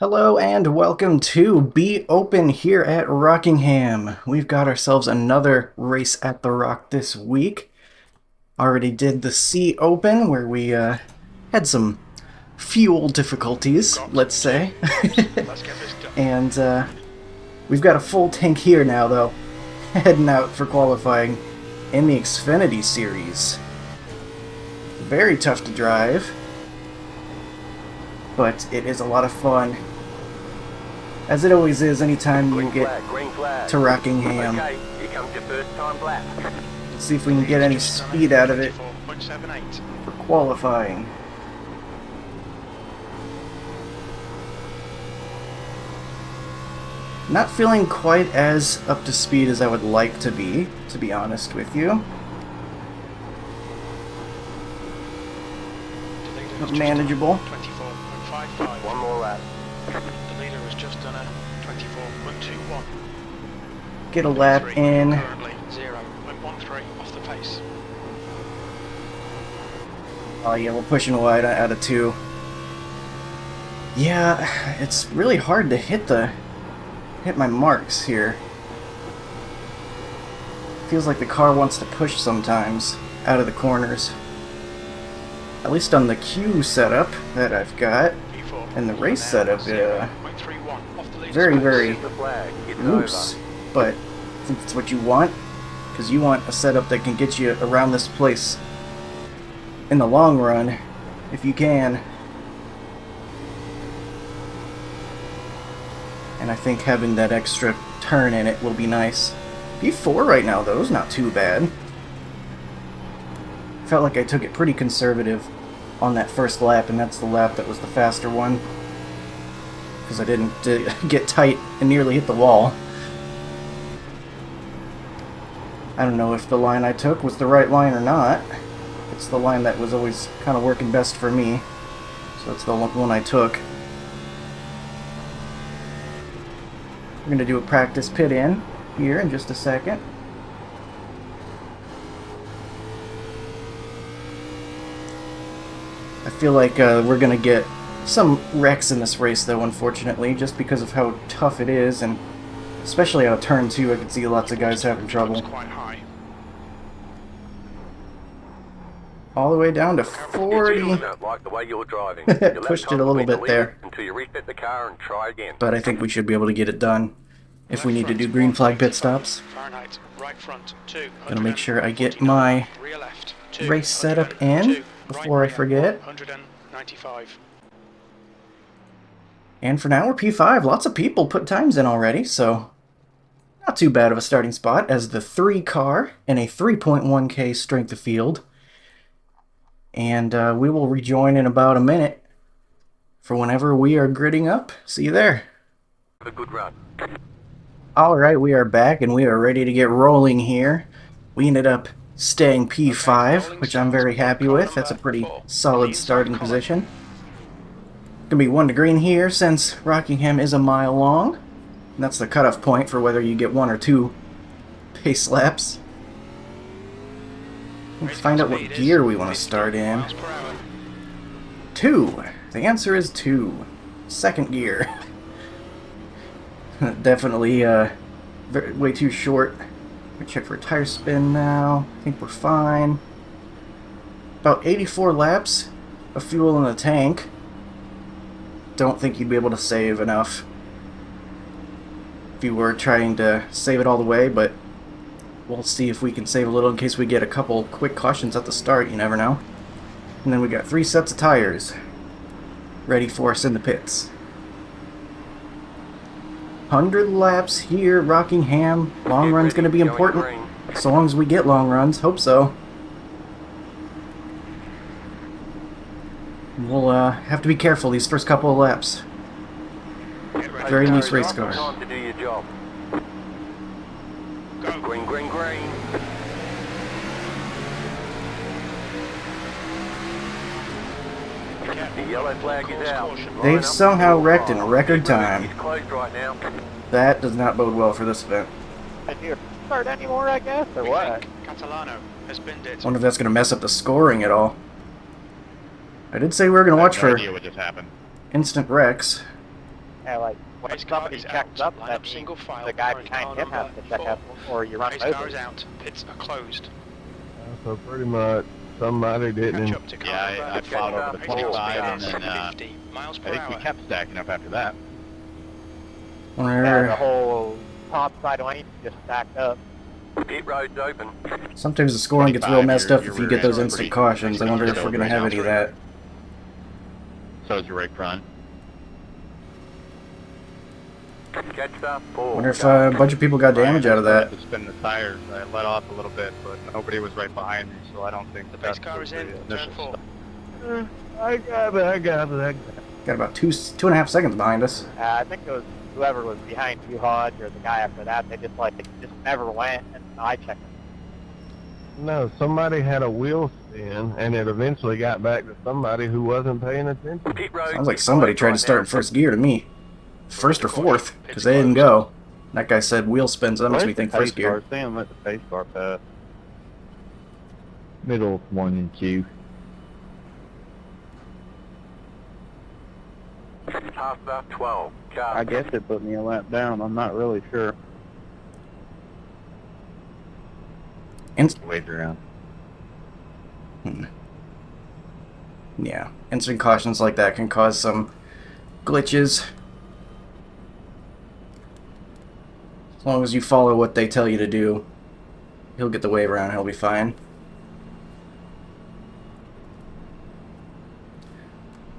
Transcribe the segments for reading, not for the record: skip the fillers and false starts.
Hello and welcome to Be Open here at Rockingham. We've got ourselves another race at the Rock this week. Already did the Sea Open where we had some fuel difficulties, let's say. And we've got a full tank here now though, heading out for qualifying in the Xfinity Series. Very tough to drive, but it is a lot of fun. As it always is anytime you get to Rockingham. Okay, here comes your first time lap. Let's see if we can get any speed out of it for qualifying. Not feeling quite as up to speed as I would like to be honest with you. But manageable. One more lap. The leader has just done a 24.21. Get a lap in. Currently 0.13 off the pace. Oh yeah, we're pushing wide out of 2. Yeah, it's really hard to hit my marks here. Feels like the car wants to push sometimes out of the corners. At least on the Q setup that I've got, and the race setup, very loose. But I think that's what you want, because you want a setup that can get you around this place in the long run, if you can. And I think having that extra turn in it will be nice. P4 right now, though, is not too bad. Felt like I took it pretty conservative on that first lap, and that's the lap that was the faster one. Because I didn't get tight and nearly hit the wall. I don't know if the line I took was the right line or not. It's the line that was always kind of working best for me. So that's the one I took. We're going to do a practice pit in here in just a second. I feel like we're going to get some wrecks in this race though, unfortunately, just because of how tough it is, and especially out of turn 2 I can see lots of guys having trouble. Quite high. All the way down to 40. Like the way you're driving. Pushed it a little bit there. Until you reset the car and try again. But I think we should be able to get it done if we need to do green flag pit stops. Fahrenheit, right front, 2. Gonna make sure I get my rear left, 2, race setup in before I forget. 195. And for now we're P5. Lots of people put times in already, so not too bad of a starting spot as the 3 car in a 3.1K strength of field. And we will rejoin in about a minute for whenever we are gridding up. See you there. Have a good run. Alright, we are back and we are ready to get rolling here. We ended up staying P5, which I'm very happy with. That's a pretty solid starting position. Gonna be 1 to green here since Rockingham is a mile long. And that's the cutoff point for whether you get 1 or 2 pace laps. Let's find out what gear we want to start in. 2. The answer is 2. Second gear. Definitely way too short. We check for tire spin now. I think we're fine. About 84 laps of fuel in the tank. Don't think you'd be able to save enough if you were trying to save it all the way, but we'll see if we can save a little in case we get a couple quick cautions at the start. You never know. And then we got 3 sets of tires ready for us in the pits. 100 laps here at Rockingham. Long run's going to be important, so long as we get long runs. Hope so. We'll have to be careful these first couple of laps. Very loose race car. Time to do your job. Go. Green, green, green. The yellow flag is out. They've somehow wrecked in record time. It's closed right now. That does not bode well for this event. And you're start anymore, I guess, or what? Catalano has binned it. Wonder if that's going to mess up the scoring at all. I did say we were going to watch I have for no idea what just happened. instant wrecks. Yeah, like when Pace car somebody is checks out. up, Line that up means single file. the guy Current behind car him has number to check 4. up, or you run Pace over. car is out. Pits are closed. So pretty much somebody Catch didn't. up to car Yeah, number I plowed 4. over the Pace car 25 and speed then is 50 miles I per think we hour. kept stacking up after that. Yeah, the Whenever, whole top side lane just stacked up. Pit road's open. sometimes the scoring gets real 25, messed your up if you rear get those end's instant pretty cautions. I wonder if we're stowed going to right have now. any of that. So is your right front. Jetstar 4. Wonder if a bunch of people got damage out of that. To spin the tires, I let off a little bit, but nobody was right behind me, so I don't think The that's pace car is in. the Turn 4. I got it. Got about 2.5 seconds behind us. I think it was whoever was behind you, Hodge, or the guy after that. They just never went, and I checked them. No, somebody had a wheel spin, and it eventually got back to somebody who wasn't paying attention. Pit road. Sounds like somebody tried to start in first gear to me. First or fourth, because they didn't go. That guy said wheel spin, so that makes me think first gear. Stay and let the pace car pass. Middle 1 and 2. Half about 12. Car. I guess it put me a lap down. I'm not really sure. Waved around. Yeah, instant cautions like that can cause some glitches. As long as you follow what they tell you to do, he'll get the wave around, he'll be fine.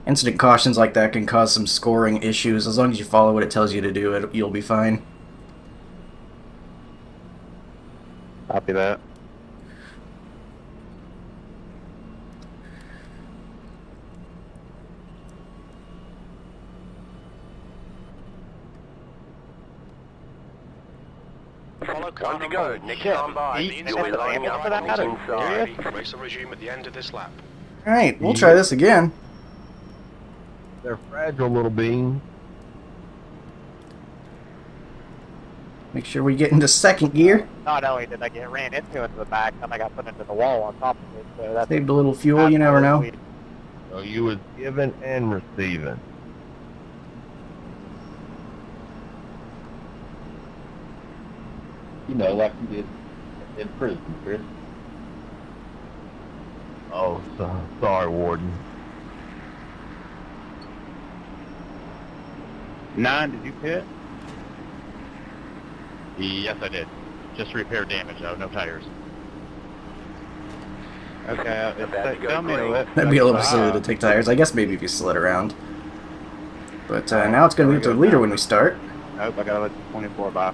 Instant cautions like that can cause some scoring issues. As long as you follow what it tells you to do, you'll be fine. Copy that. Follow car One to number go. Next Shit. time by. Eat. You'll be Is lining it up for that on matter? the inside. Serious? Race will resume at the end of this lap. Alright, we'll try this again. They're fragile little beans. Make sure we get into second gear. Not only did I get ran into the back, then I got put into the wall on top of it. So that's Saved a little fuel, you never know. absolutely- So you was giving and receiving. You know, like you did in prison, Chris. Oh, sorry, Warden. 9, did you pit? Yes, I did. Just repair damage, though, no tires. Okay, About to go tell me to green. let... That'd be a little silly to take tires. I guess maybe if you slid around. But now it's going to be up to the leader when we start. Nope, I gotta let the 24 by.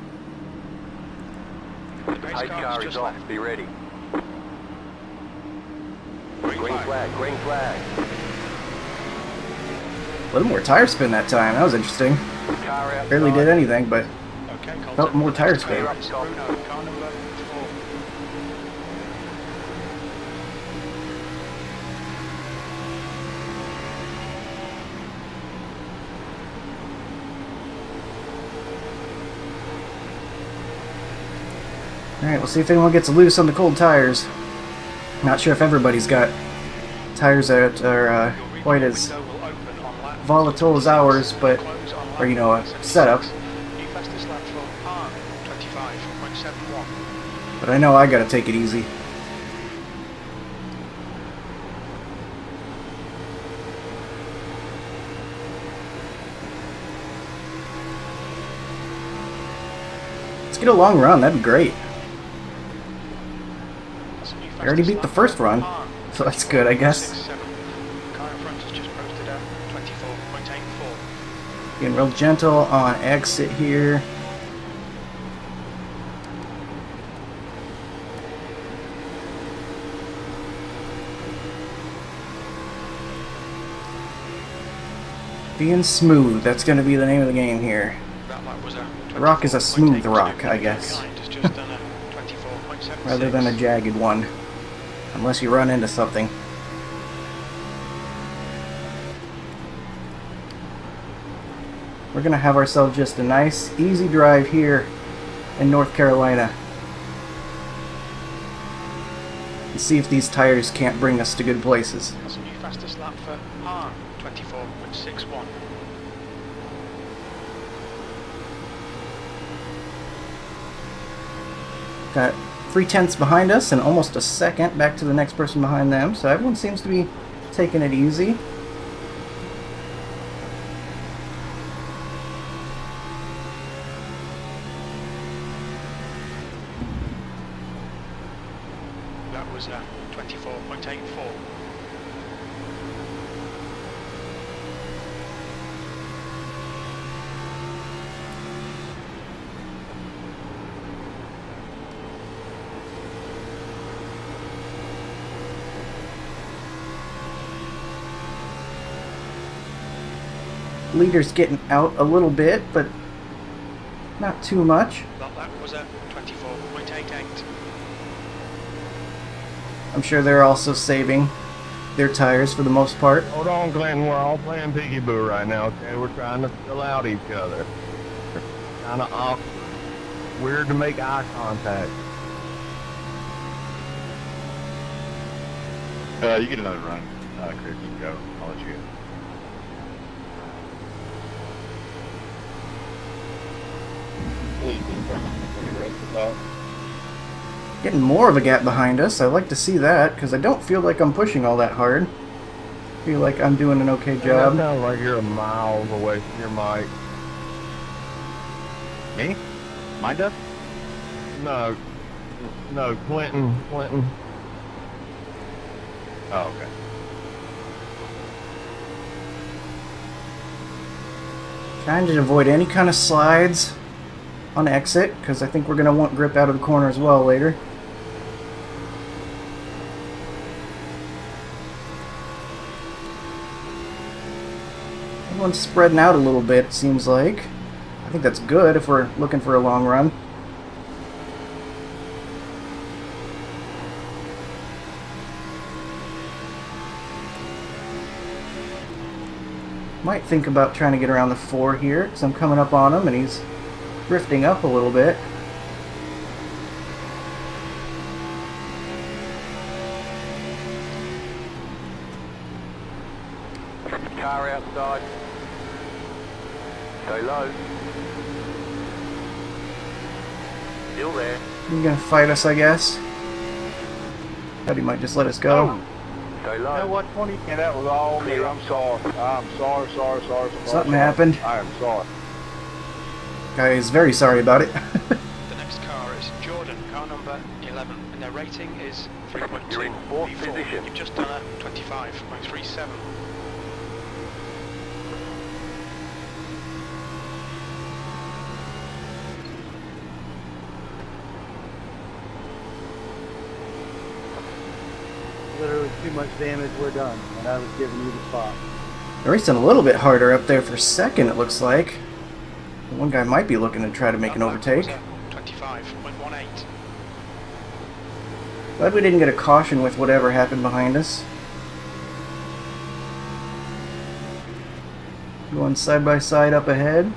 The pace Pace car car is is just off. left. Be ready. Green Green flag. flag. Green flag. A little more tire spin that time. That was interesting. Car outside. Barely did anything, but Okay, Colton. felt more tire Next spin. car is Bruno, car number 4. Alright, we'll see if anyone gets loose on the cold tires. Not sure if everybody's got tires that are quite as volatile as ours, but, or you know, a setup. New fastest lap for R25.71. But I know I gotta take it easy. Let's get a long run, that'd be great. That's a new I already fastest beat the lap first for run, R so that's good, I guess. 6.7. Car in front has just posted a 24.84. Being real gentle on exit here. Being smooth, that's going to be the name of the game here. That lap was a The rock is a smooth 24.82. rock, I guess, Behind has just done a 24.76. rather than a jagged one. Unless you run into something. We're going to have ourselves just a nice, easy drive here in North Carolina. And see if these tires can't bring us to good places. That's a new fastest lap for R 24.61. Got 3/10 behind us and almost a second back to the next person behind them. So everyone seems to be taking it easy. That was 24.84. Leader's getting out a little bit, but not too much. That was 24.88. I'm sure they're also saving their tires for the most part. Hold on, Glenn. We're all playing peekaboo right now, okay? We're trying to fill out each other. Kind of awkward. Weird to make eye contact. You get another run. Chris, you can go. I'll let you go. Getting more of a gap behind us. I like to see that, because I don't feel like I'm pushing all that hard. I feel like I'm doing an okay That job. sounds like you're miles away from your mic. Me? Mine does? No, Clinton. Oh, okay. Trying to avoid any kind of slides on exit, because I think we're going to want grip out of the corner as well later. Everyone's spreading out a little bit, it seems like. I think that's good if we're looking for a long run. Might think about trying to get around the 4 here, because I'm coming up on him and he's drifting up a little bit. Car outside. Stay low. Still there. He's gonna fight us, I guess. Thought he might just let us go. Stay You know low. what, 20? Yeah, that was all me. I'm sorry. I'm sorry. Something happened. I am sorry. Guy is very sorry about it. The next car is Jordan, car number 11, and their rating is 3.2. You're in fourth V4. position. You've just done a 25.37. Literally too much damage, we're done. And I was giving you the spot. Racing a little bit harder up there for second, it looks like. One guy might be looking to try to make an overtake. 25.18. Glad we didn't get a caution with whatever happened behind us. Going side by side up ahead.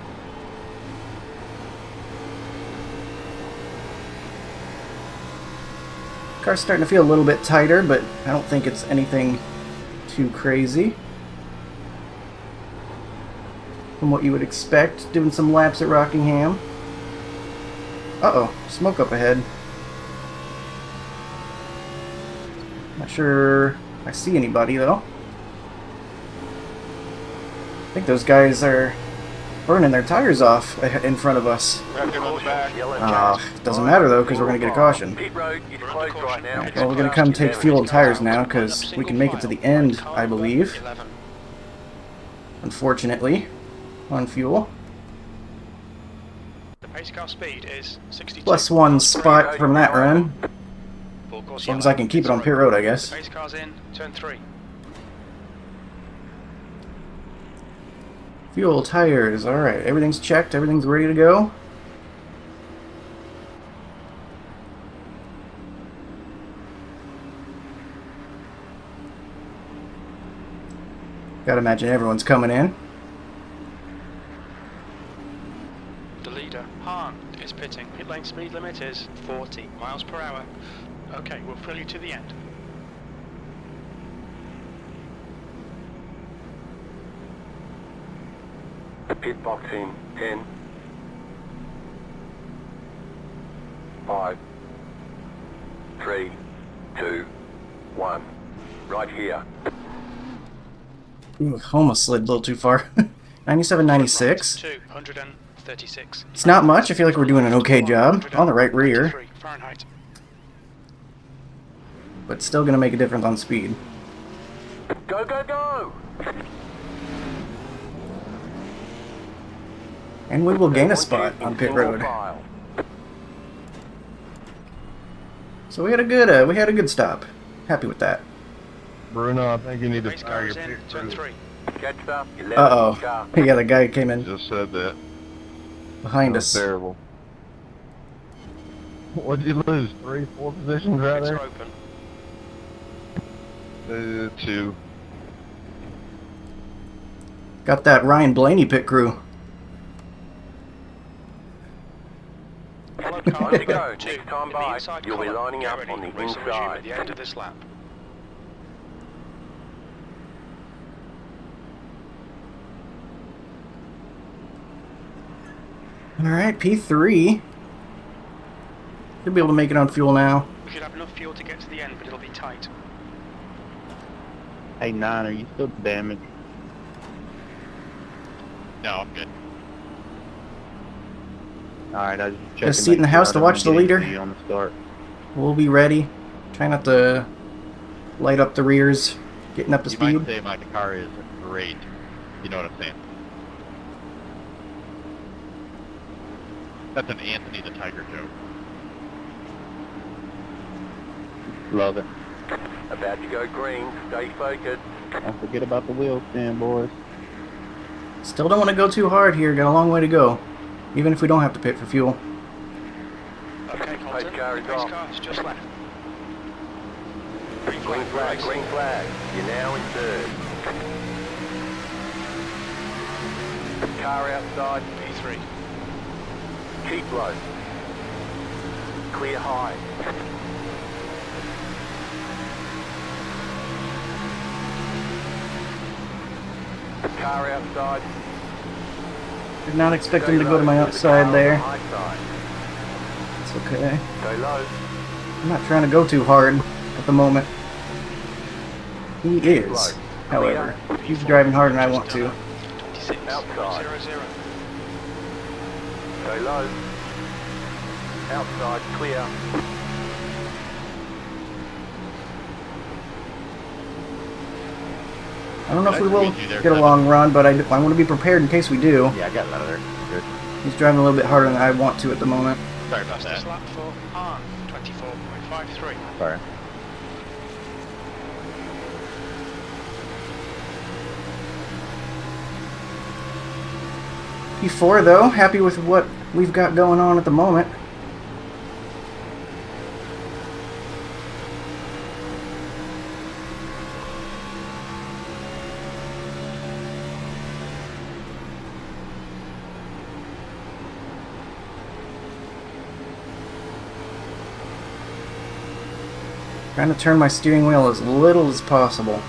Car's starting to feel a little bit tighter, but I don't think it's anything too crazy. From what you would expect, doing some laps at Rockingham. Uh-oh, smoke up ahead. Not sure I see anybody, though. I think those guys are burning their tires off in front of us. Doesn't matter, though, because we're going to get a caution. Pit road is closed right now. Well, we're going to come take fuel and tires now, because we can make it to the end, I believe. 11. Unfortunately, on fuel. The pace car speed is 62. Plus 1 spot from that run. Full course As long as yellow. I can keep it on pit road, I guess. Pace car's in, turn 3. Fuel, tires, alright. Everything's checked, everything's ready to go. Gotta imagine everyone's coming in. The leader, Hahn, is pitting. Pit lane speed limit is 40 miles per hour. Okay, we'll fill you to the end. Pit box in 10, 5, 3, 2, 1. Right here. Ooh, almost slid a little too far. 97, 96. 236. It's not much. I feel like we're doing an okay job. On the right rear. 93 Fahrenheit. But still going to make a difference on speed. Go, go, go! And we will gain a spot on pit road. File. So we had a good stop. Happy with that. Bruno, I think you need to Race fire car your is in pit turn crew. 3. Catch up. 11 Uh-oh. car. Yeah, the guy came in Just said that. behind That's us. terrible. What did you lose? 3, 4 positions right Pits are there? open. 2. Got that Ryan Blaney pit crew. Follow Time car to go. 2 Next time in the by, inside you'll be column. lining Get up ready. on the Race will resume inside. at the end of this lap. Alright, P3. Should be able to make it on fuel now. We should have enough fuel to get to the end, but it'll be tight. Hey, 9, are you still damaged? No, I'm good. Alright, I was just checking. Best seat in the house to watch the leader. On the start. We'll be ready. Try not to light up the rears, getting up to You might speed. say my car is great. You know what I'm saying? That's an Anthony the Tiger joke. Love it. About to go green. Stay focused. Don't forget about the wheel stand, boys. Still don't want to go too hard here. Got a long way to go. Even if we don't have to pit for fuel. Okay, Colton. Pace car is Race off. car is just left. Green Green flag, flag, race. green flag. You're now in third. Car outside. P3. Keep low. Clear high. Car outside. Did not expect him Stay to go to my low. outside The car there. on the high side. It's okay. Stay low. I'm not trying to go too hard at the moment. He is, however. He's driving harder than I want to. 26. Outside. 0, 0. Stay low. Outside, clear. I don't know if we will Did I get a long run, but I want to be prepared in case we do. Yeah, I got it out of there. Good. He's driving a little bit harder than I want to at the moment. Sorry about Fastest that. lap for Han. 24.53. Sorry. P4 though, happy with what we've got going on at the moment. Trying to turn my steering wheel as little as possible.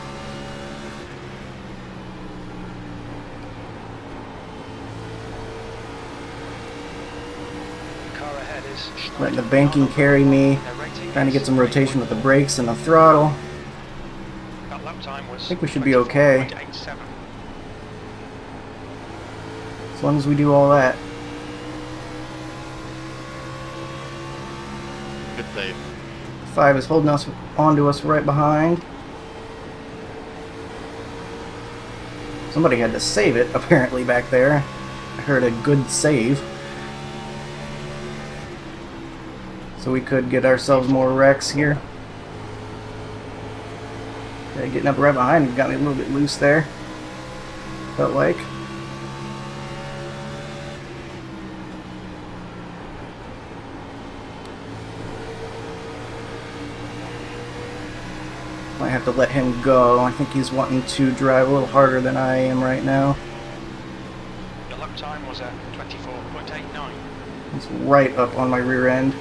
Car ahead is Letting the banking carry me. Their rating Trying to get is some rotation with the brakes and the throttle. That lap time was I think we should be okay. 24.87. As long as we do all that. Good save. 5 is holding us onto us right behind. Somebody had to save it, apparently, back there. I heard a good save. So we could get ourselves more wrecks here. Okay, getting up right behind him got me a little bit loose there. Felt like. Might have to let him go. I think he's wanting to drive a little harder than I am right now. The lap time was 24.89. He's right up on my rear end.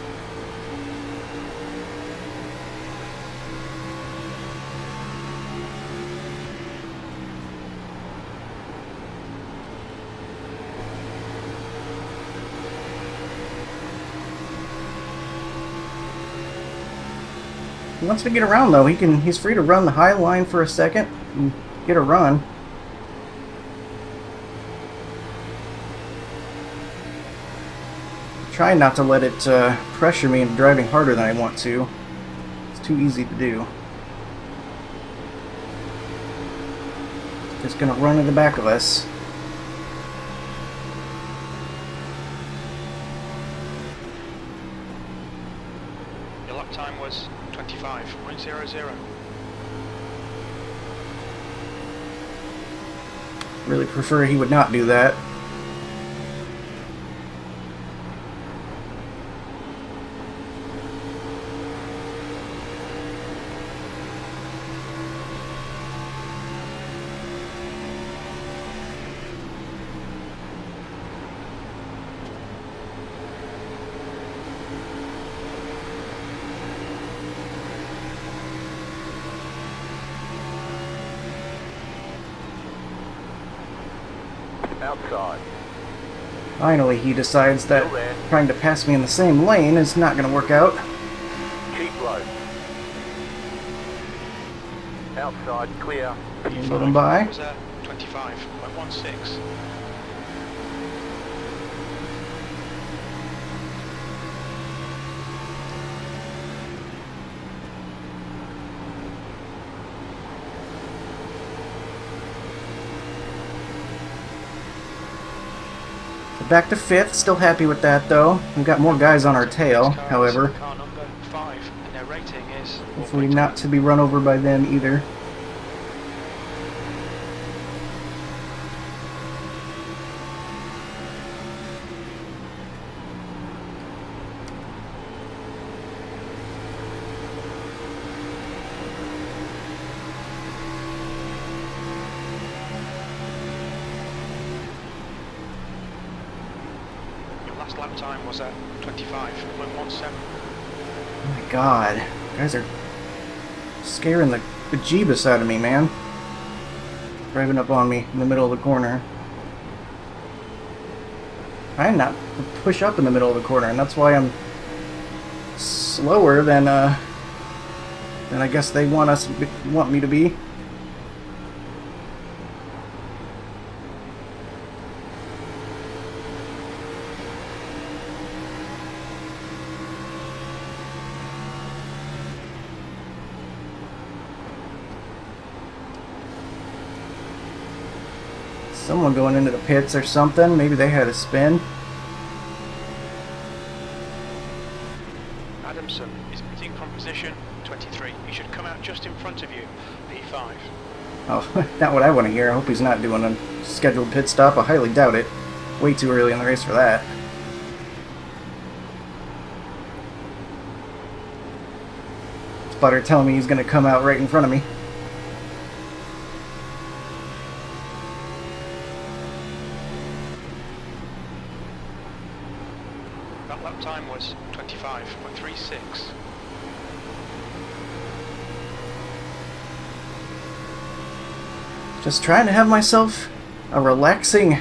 He wants to get around though. He's free to run the high line for a second and get a run. Try not to let it pressure me into driving harder than I want to. It's too easy to do. Just gonna run to the back of us. Your lap time was 25.00. Really prefer he would not do that. Outside. Finally, he decides that trying to pass me in the same lane is not going to work out. Keep low. Outside, clear. Let him by. Was 25.16. Back to 5th, still happy with that though. We've got more guys on our tail, however. Car number 5, and their rating is Hopefully not to be run over by them either. last lap time was at 25.17. Oh my god. You guys are scaring the bejeebus out of me, man. Driving up on me in the middle of the corner. I'm not to push up in the middle of the corner, and that's why I'm slower than I guess they want me to be. Someone going into the pits or something. Maybe they had a spin. Adamson is pitting from position 23. He should come out just in front of you. P5. Oh, not what I want to hear. I hope he's not doing a scheduled pit stop. I highly doubt it. Way too early in the race for that. Sputter telling me he's going to come out right in front of me. That lap time was 25.36. Just trying to have myself a relaxing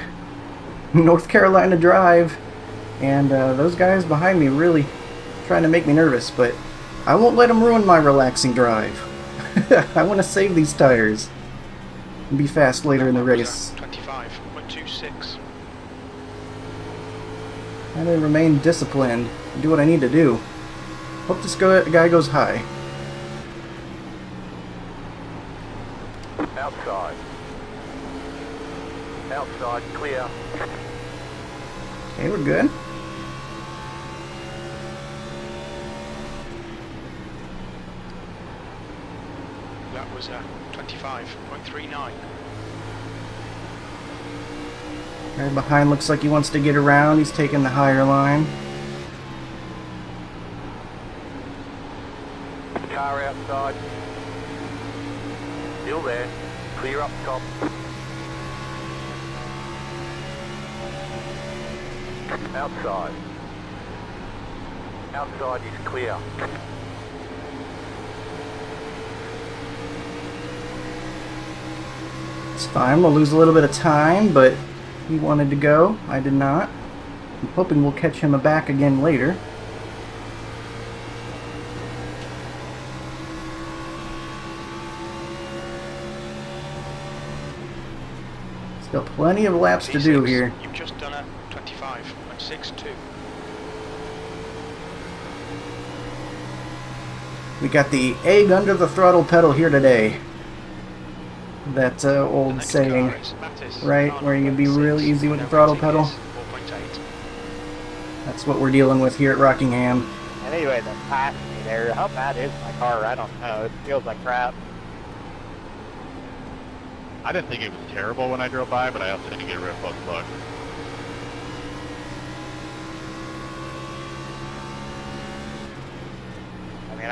North Carolina drive, and those guys behind me really trying to make me nervous, but I won't let them ruin my relaxing drive. I want to save these tires and be fast later in the race. 25.26. And then remain disciplined and do what I need to do. Hope this guy goes high. Outside. Outside, clear. Okay, we're good. That was 25.39. Guy behind looks like he wants to get around. He's taking the higher line. Car outside. Still there. Clear up top. Outside. Outside is clear. It's fine. We'll lose a little bit of time, but he wanted to go. I did not. I'm hoping we'll catch him back again later. Plenty of laps to do V6, here. You've just done a 25.62. We got the egg under the throttle pedal here today. That old Next saying, car is Mattis, right? car Where you can number be real 6, easy with the and throttle rating pedal. is 4.8. That's what we're dealing with here at Rockingham. Anyway, the passed me there. How bad is my car? I don't know. It feels like crap. I didn't think it was terrible when I drove by, but I also didn't get a real close look. I mean,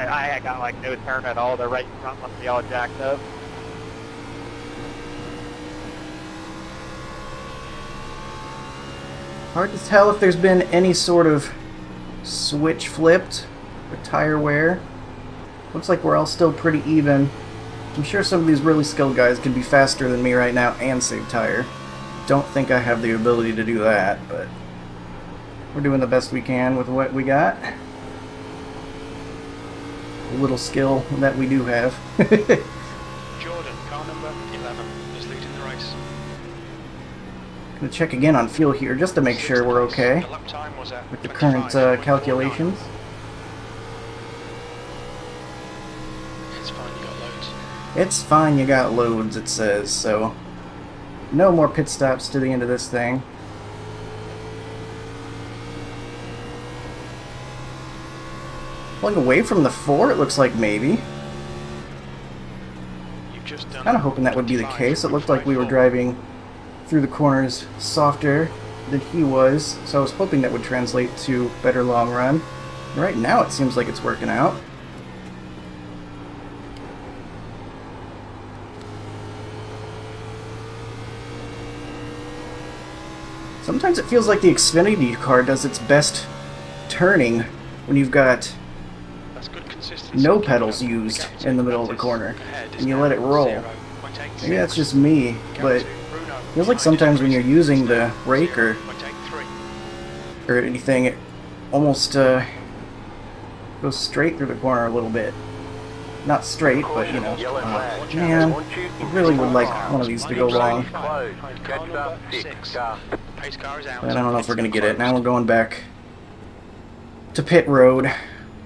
I got like no turn at all. The right front must be all jacked up. Hard to tell if there's been any sort of switch flipped or tire wear. Looks like we're all still pretty even. I'm sure some of these really skilled guys could be faster than me right now and save tire. Don't think I have the ability to do that, but we're doing the best we can with what we got. A little skill that we do have. Jordan, car number 11, is leading the race. Gonna check again on fuel here just to make sure we're okay The lap time was at with the current 25.49. calculations. It's fine, you got loads. It's fine, you got loads, it says, so no more pit stops to the end of this thing. Pulling away from the 4, it looks like maybe. You've just done Kind of hoping that would be the case. It looked like we were driving through the corners softer than he was, so I was hoping that would translate to better long run. Right now it seems like it's working out. Sometimes it feels like the Xfinity car does its best turning when you've got That's good consistency. no Keep it pedals up. used Gap in the to middle of the Mattis corner, ahead is and you now let it roll. 0.86. Maybe that's just me, Gap but to Bruno feels like behind sometimes is when you're racing using is the now brake or 0.83. anything, it almost goes straight through the corner a little bit. Not straight, but you know. Yellow flag. Man, Want you I in really would single like file. one of these to go Closed. long. Closed. Car Catch up number 6 6. car. Pace car is out. But I don't know if we're going to get it. Now we're going back to pit road.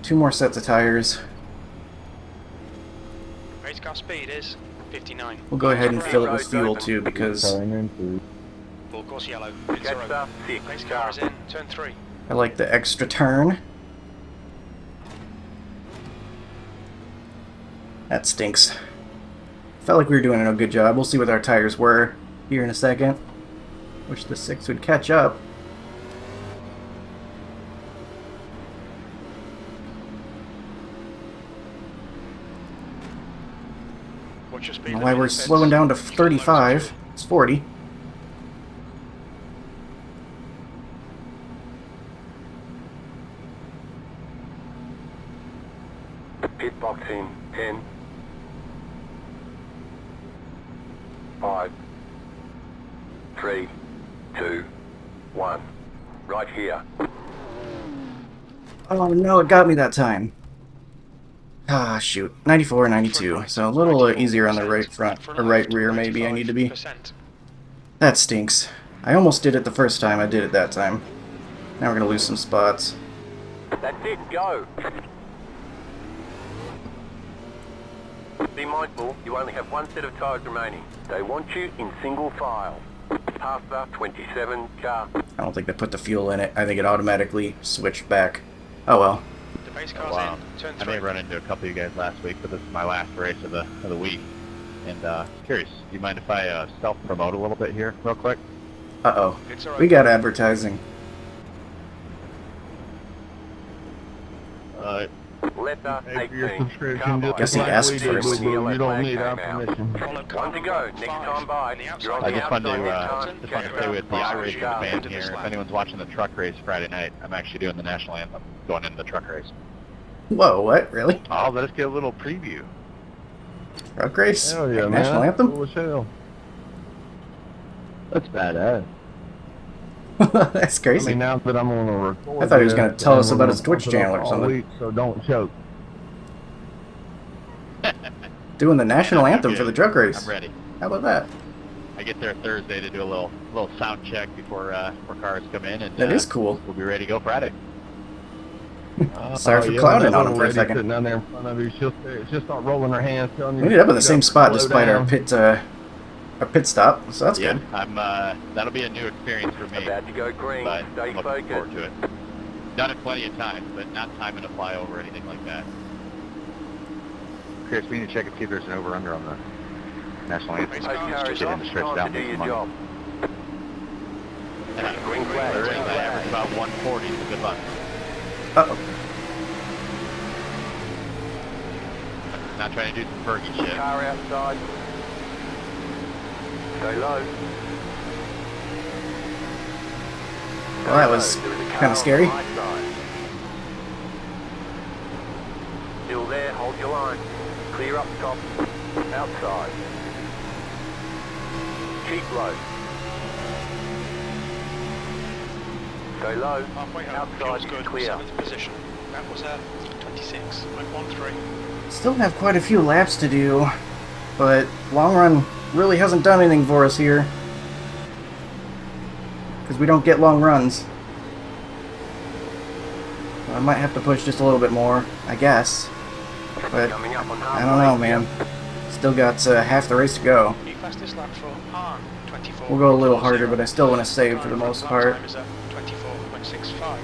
2 more sets of tires. Pace car speed is 59. We'll go ahead and fill it with fuel too, because Full course yellow. Pits are Catch open. up 6 Pace car car. is in. Turn 3. I like the extra turn. That stinks. Felt like we were doing a good job. We'll see what our tires were here in a second. Wish the 6 would catch up. Watch your speed I don't know why limit we're in pits. slowing down to Still loads 35. to do. It's 40. Pit box in 10. 5. 3. 2. 1. Right here. Oh no, it got me that time. Ah, shoot. 94 and 92. So a little easier on the right front, or right rear maybe I need to be. 95%. That stinks. I almost did it the first time, I did it that time. Now we're gonna lose some spots. That's it, go! Be mindful, you only have 1 set of tyres remaining. They want you in single file. Past the 27 car. I don't think they put the fuel in it. I think it automatically switched back. Oh well. The pace car's Wow. in. Turn I 3. may run into a couple of you guys last week, but this is my last race of the week. And curious, do you mind if I self-promote a little bit here real quick? Uh-oh. It's alright. We got advertising. Letter Pay for your 18. subscription Car just by. Guess he like asked we did, first. boo-boo. You don't need our Flag came out. permission. Follow car One to go. number Next 5 time by. on the You're outside on I the just wanted outside. to say with the iRacing car. band here, if anyone's watching the truck race Friday night, I'm actually doing the national anthem going into the truck race. Whoa, what? Really? Oh, let us get a little preview. Truck race? Hell yeah, man. National That's anthem? cool as hell. That's badass. That's I crazy. mean, now that I'm on a record, I thought he was gonna tell and us we're about gonna his Twitch pump it up channel or all something. week, so don't choke. Doing the national I'm anthem good. for the truck race. I'm ready. How about that? I get there Thursday to do a little sound check before cars come in, and That is cool. we'll be ready to go Friday. Sorry for yeah, clowning that on him little for a lady second. sitting down there in front of you, she'll start rolling her hands, telling you. We ended up in the same spot slow despite down. our pit stop, so that's Yeah, good. I'm. That'll be a new experience for me, About to go green. but Stay I'm looking forward focused. to it. Done it plenty of times, but not timing a flyover or anything like that. Chris, we need to check and see if there's an over-under on the national anthem. Race Those cars cars just Get off. him to stretch it Time out to do and your make some job. And on Green flag, Thursday, green I average flag. about 140, so good luck. Uh-oh. Not trying to do some Fergie shit. Car outside. Stay low. Well, that was kind of scary. Still there, hold your line. Clear up top. Outside. Keep low. Stay low. Halfway home. Outside Feels is good. clear. 7th position. That was 26.13. Still have quite a few laps to do, but long run really hasn't done anything for us here. Because we don't get long runs. So I might have to push just a little bit more, I guess. But Coming up on I don't know, man. Still got half the race to go. New fastest lap for Hahn, 24. We'll go a little harder, but I still want to save for the most part. Time is at 24.65.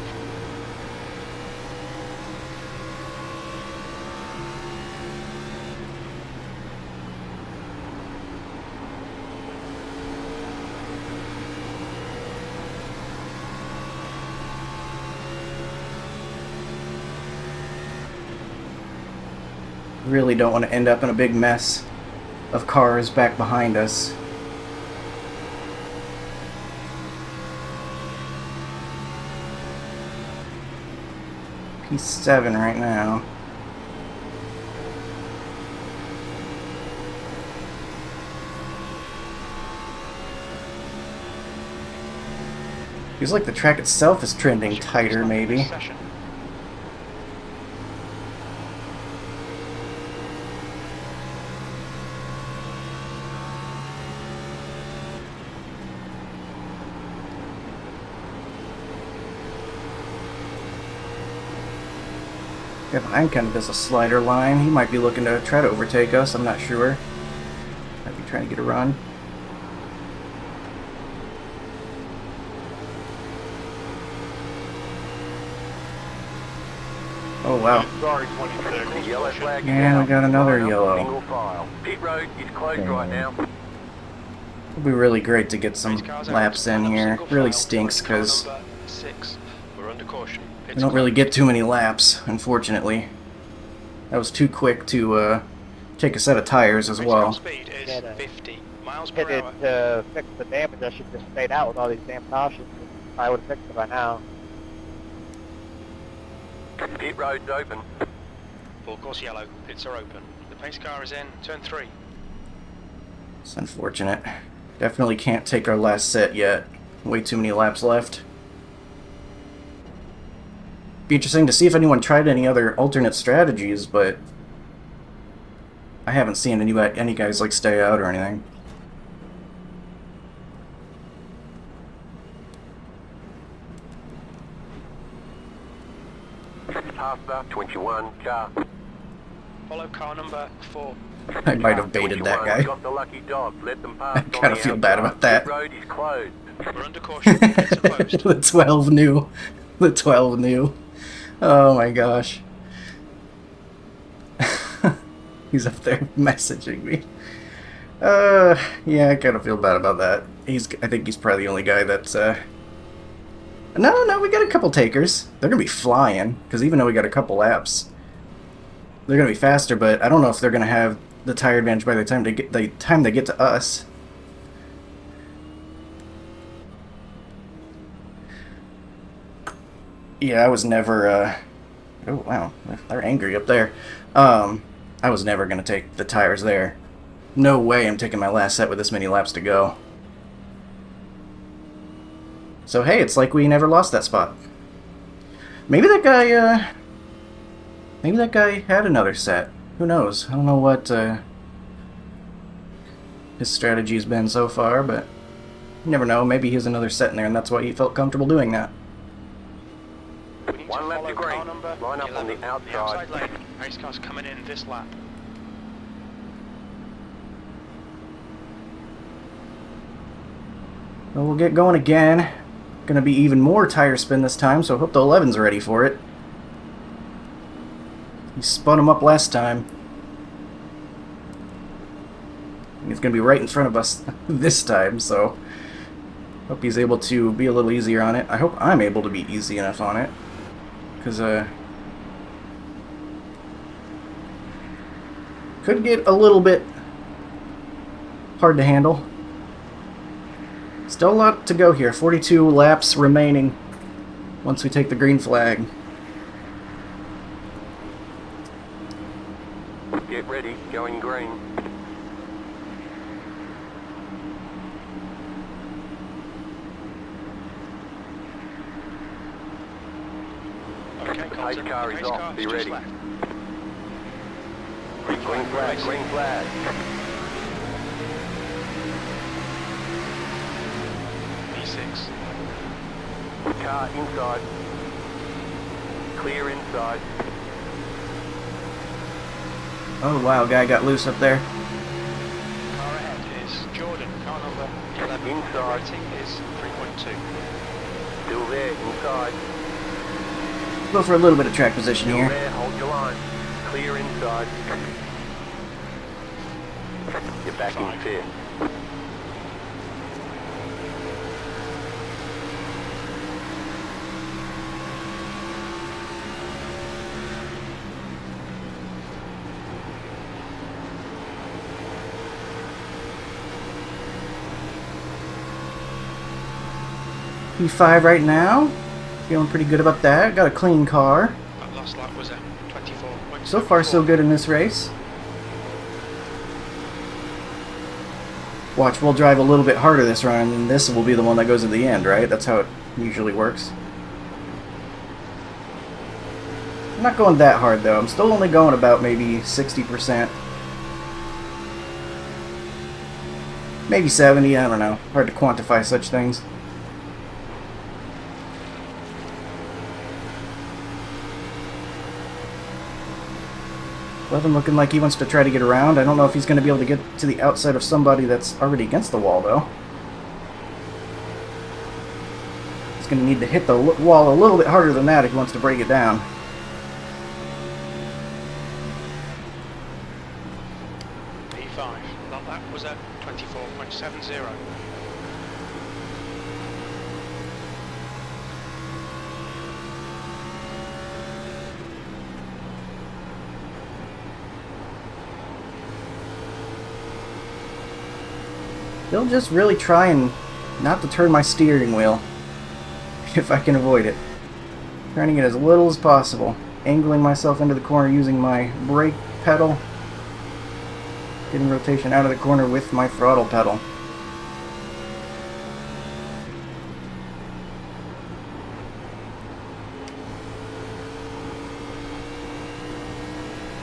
Really don't want to end up in a big mess of cars back behind us. P7 right now. Feels like the track itself is trending tighter, maybe. Session. Guy behind kind of does a slider line. He might be looking to try to overtake us, I'm not sure. Might be trying to get a run. Oh wow. Sorry, 26. The yellow flag is And we out. got another Line up, yellow. Single file. Pit road is closed right now. It'll be really great to get some laps in here. Really stinks because Car number 6. We're under caution. we don't really get too many laps, unfortunately. That was too quick to take a set of tires as well. Speed is Yeah, 50 miles per Hit hour. it to fix the damage. I should just stayed out with all these damn cautions. I would have fixed it by now. Pit road's open. Full course yellow. Pits are open. The pace car is in. Turn 3. It's unfortunate. Definitely can't take our last set yet. Way too many laps left. Be interesting to see if anyone tried any other alternate strategies, but I haven't seen any guys like stay out or anything. Pasta 21 car. Follow car number 4. I might have baited that 21 guy. got the lucky dog. Let them pass I on kinda the feel bad outside. about that. Pit road is closed. We're under caution. Pits are closed. The 12 knew. The 12 knew. Oh my gosh. He's up there messaging me. Yeah, I kind of feel bad about that. I think he's probably the only guy that's, No, we got a couple takers. They're gonna be flying, because even though we got a couple laps, they're gonna be faster, but I don't know if they're gonna have the tire advantage by the time they get to us. Yeah, I was never, oh wow, they're angry up there. I was never gonna take the tires there. No way I'm taking my last set with this many laps to go. So hey, it's like we never lost that spot. Maybe that guy had another set. Who knows? I don't know what his strategy's been so far, but you never know. Maybe he has another set in there, and that's why he felt comfortable doing that. We need One to lap follow to green. car number Line up on 11, the outside. lane. Race car's coming in this lap. Well, we'll get going again. Gonna be even more tire spin this time, so I hope the 11's ready for it. He spun him up last time. He's gonna be right in front of us this time, so hope he's able to be a little easier on it. I hope I'm able to be easy enough on it, because could get a little bit hard to handle. Still a lot to go here. 42 laps remaining once we take the green flag. Get ready, going green. Okay, Pace Colton, car the is pace off, car be just ready. left. Green flag, green flag. P6. Car inside. Clear inside. Oh wow, guy got loose up there. Car ahead is Jordan, car number 11. Inside. Rating is 3.2. Still there, inside. Go for a little bit of track position Still here. there, hold your line. Clear inside. Get back in fifth. P5 right now. Feeling pretty good about that. Got a clean car. That last lap was a 24.74. So far, so good in this race. Watch, we'll drive a little bit harder this run, and this will be the one that goes at the end, right? That's how it usually works. I'm not going that hard, though. I'm still only going about maybe 60%. Maybe 70, I don't know. Hard to quantify such things. 11 looking like he wants to try to get around. I don't know if he's going to be able to get to the outside of somebody that's already against the wall, though. He's going to need to hit the wall a little bit harder than that if he wants to break it down. P5. That lap was at 24.70. Still just really trying not to turn my steering wheel, if I can avoid it. Turning it as little as possible. Angling myself into the corner using my brake pedal. Getting rotation out of the corner with my throttle pedal.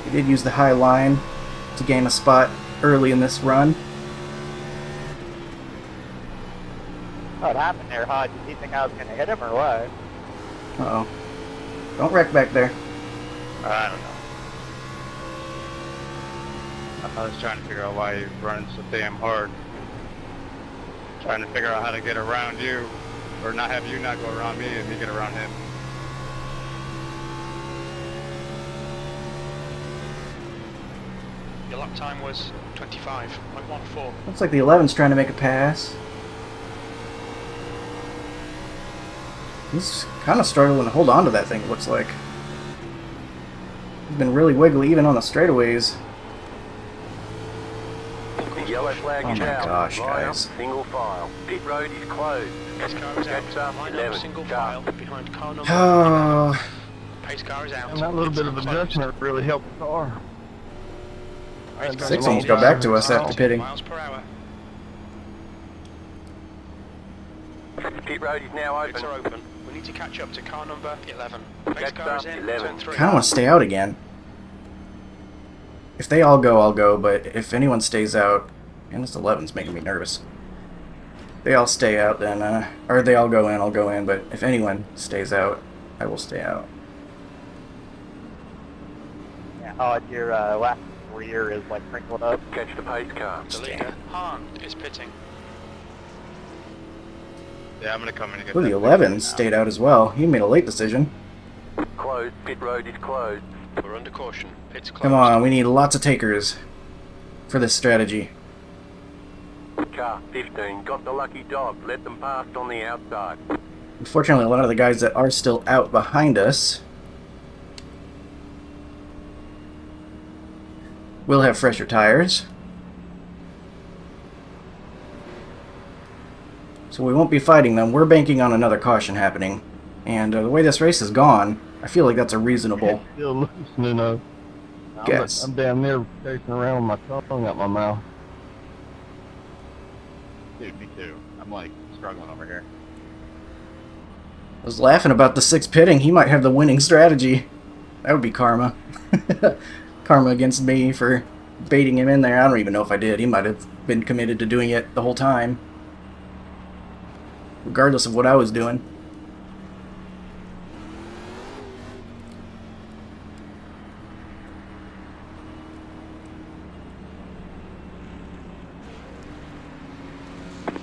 I did use the high line to gain a spot early in this run. What happened there, Hodge? Did you think I was going to hit him or what? Uh-oh. Don't wreck back there. I don't know. I was trying to figure out why you're running so damn hard. Trying to figure out how to get around you, or not have you not go around me and me get around him. Your lap time was 25.14. Looks like the 11's trying to make a pass. He's kind of struggling to hold on to that thing, it looks like. He's been really wiggly even on the straightaways. The yellow flag Oh is my out. gosh, Line up, guys. single file. Pit road is closed. Pace car is Catch out. up, Line 11, up single car. file behind car number Oh, 11. Pace car is out. And that little bit of Closed. adjustment really helped the car. Race car Six is almost out. got back to us after 70 pitting. miles per hour. Pit road is now Pits open. are open. We need to catch up to car number 11. Pace Catch car is up, in, 11. turn 3. kind of want to stay out again. If they all go, I'll go, but if anyone stays out, And this 11's making me nervous. They all stay out then, or they all go in, I'll go in, but if anyone stays out, I will stay out. Yeah, Hod, your left rear is like crinkled up. Catch the pace car. The leader, Han, is pitting. Yeah, I'm gonna come in and get Ooh, the that 11 fixed now. stayed out as well. He made a late decision. Closed. Pit road is closed. We're under caution. Pit's closed. Come on, we need lots of takers for this strategy. Car 15 got the lucky dog. Let them pass on the outside. Unfortunately, a lot of the guys that are still out behind us will have fresher tires. So we won't be fighting them. We're banking on another caution happening. And the way this race has gone, I feel like that's a reasonable Still loosening up. guess. I'm down there chasing around with my tongue out my mouth. Dude, me too. I'm like struggling over here. I was laughing about the 6 pitting. He might have the winning strategy. That would be karma. Karma against me for baiting him in there. I don't even know if I did. He might have been committed to doing it the whole time, regardless of what I was doing.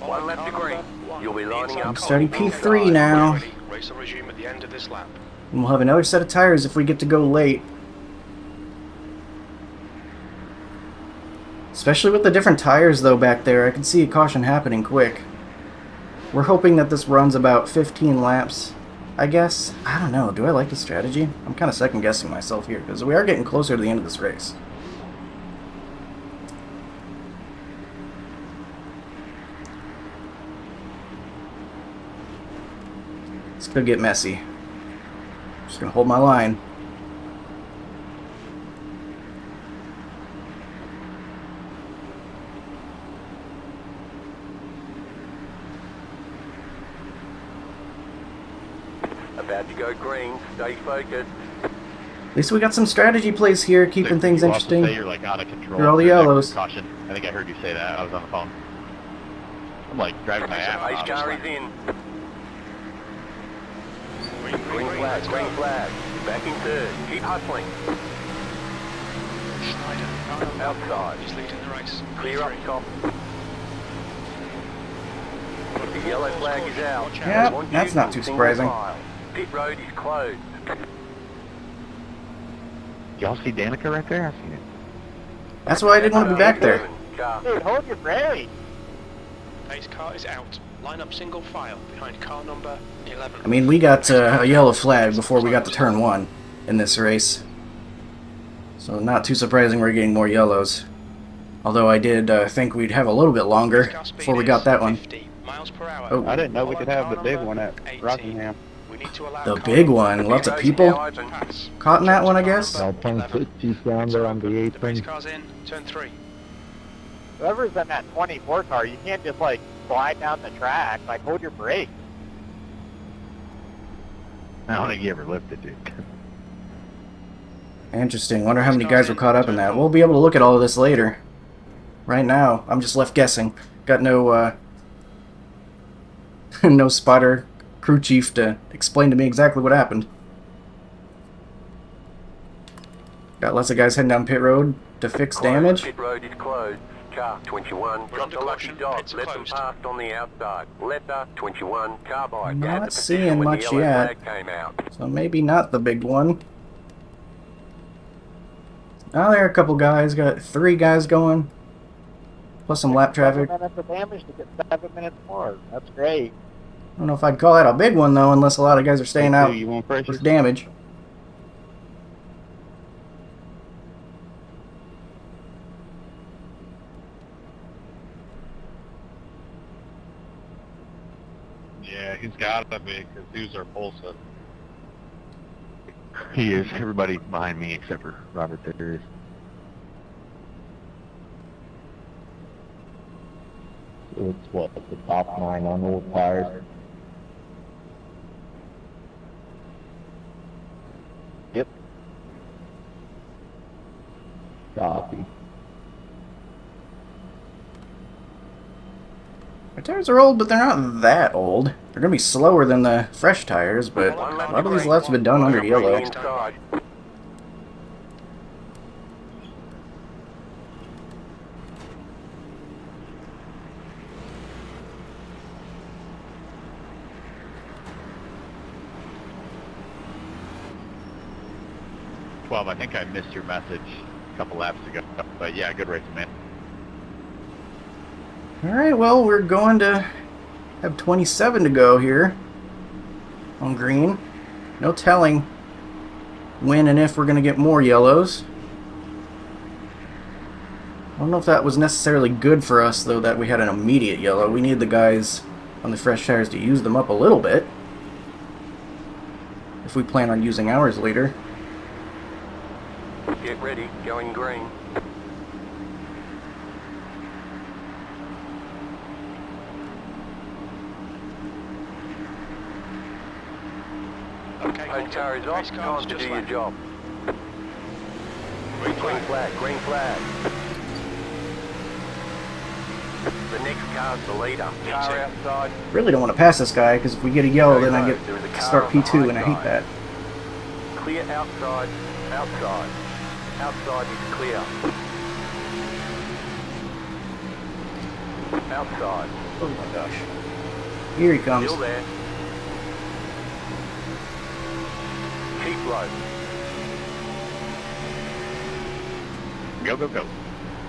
One lap to green. You'll be lining I'm up. starting P3 now. Race will resume at the end of this lap. And we'll have another set of tires if we get to go late. Especially with the different tires though back there, I can see a caution happening quick. We're hoping that this runs about 15 laps, I guess. I don't know, do I like the strategy? I'm kind of second guessing myself here, because we are getting closer to the end of this race. This could get messy. Just gonna hold my line. About to go green. Stay focused. At least we got some strategy plays here, keeping Dude, things you also interesting. say you're like out of control. You're all the You're like, yellows. Caution. I think I heard you say that. I was on the phone. I'm like driving my ass Pace off. car is in. Green, Green flag. let's Green go. flag. Back in third. Keep hustling. Schneider, Outside. he's leading the race. Clear up P3. top. The yellow flag is out. Watch out. Yeah, They want that's you not in too single surprising. file. Pit road is closed. Y'all see Danica right there? I seen it. That's why I didn't want to be back there. Car. Dude, hold your brake. Pace car is out. Line up single file behind car number 11. I mean, we got a yellow flag before we got to turn 1 in this race. So not too surprising we're getting more yellows. Although I did think we'd have a little bit longer Car speed before we is got that one. 50 miles per hour. Oh. I didn't know we could have the Follow big car one at number 18. Rockingham. We need to allow The car big number one. Lots of 18. people Now open. pass. caught in that one, I guess. Car Y'all number playing 11. footsie down there on the The pace 18. car's in, turn 3. Whoever's in that 24 car, you can't just like slide down the track. Like, hold your brake. I don't think you ever lifted, dude. Interesting. Wonder how many guys were caught up in that. We'll be able to look at all of this later. Right now, I'm just left guessing. Got no, no spotter crew chief to explain to me exactly what happened. Got lots of guys heading down pit road to fix Closed. damage. Pit road is closed. Car 21 got under the lucky caution. dog. Pit's Let them closed. pass on the outside. Letter 21 carbide. Not Had the position seeing when much the yellow yet. flag came out. So maybe not the big one. Now there are a couple guys. Got 3 guys going. Plus some lap traffic. 7 minutes of damage to get 7 minutes more. That's great. I don't know if I'd call that a big one though, unless a lot of guys are staying out You want pressure? with damage. Yeah, he's got to be, because he was our pole set. He is. Everybody behind me except for Robert there is. It's what, the top 9 on old tires. Yep. Copy. My tires are old, but they're not that old. They're going to be slower than the fresh tires, but a lot of these laps have been done under yellow. Inside. I think I missed your message a couple laps ago. But yeah, good racing, man. Alright, well, we're going to have 27 to go here on green. No telling when and if we're going to get more yellows. I don't know if that was necessarily good for us, though, that we had an immediate yellow. We need the guys on the fresh tires to use them up a little bit if we plan on using ours later. Get ready, going green. Okay, Post car is off, race car's time to just do your left. job. Green Green flag. flag, green flag. The next car's the leader. Car outside. Really don't want to pass this guy, because if we get a yellow, then I get to start P2, and I hate that. Clear outside, outside. Outside is clear. Outside. Oh my gosh. Here he comes. Still there. Keep low. Go, go, go.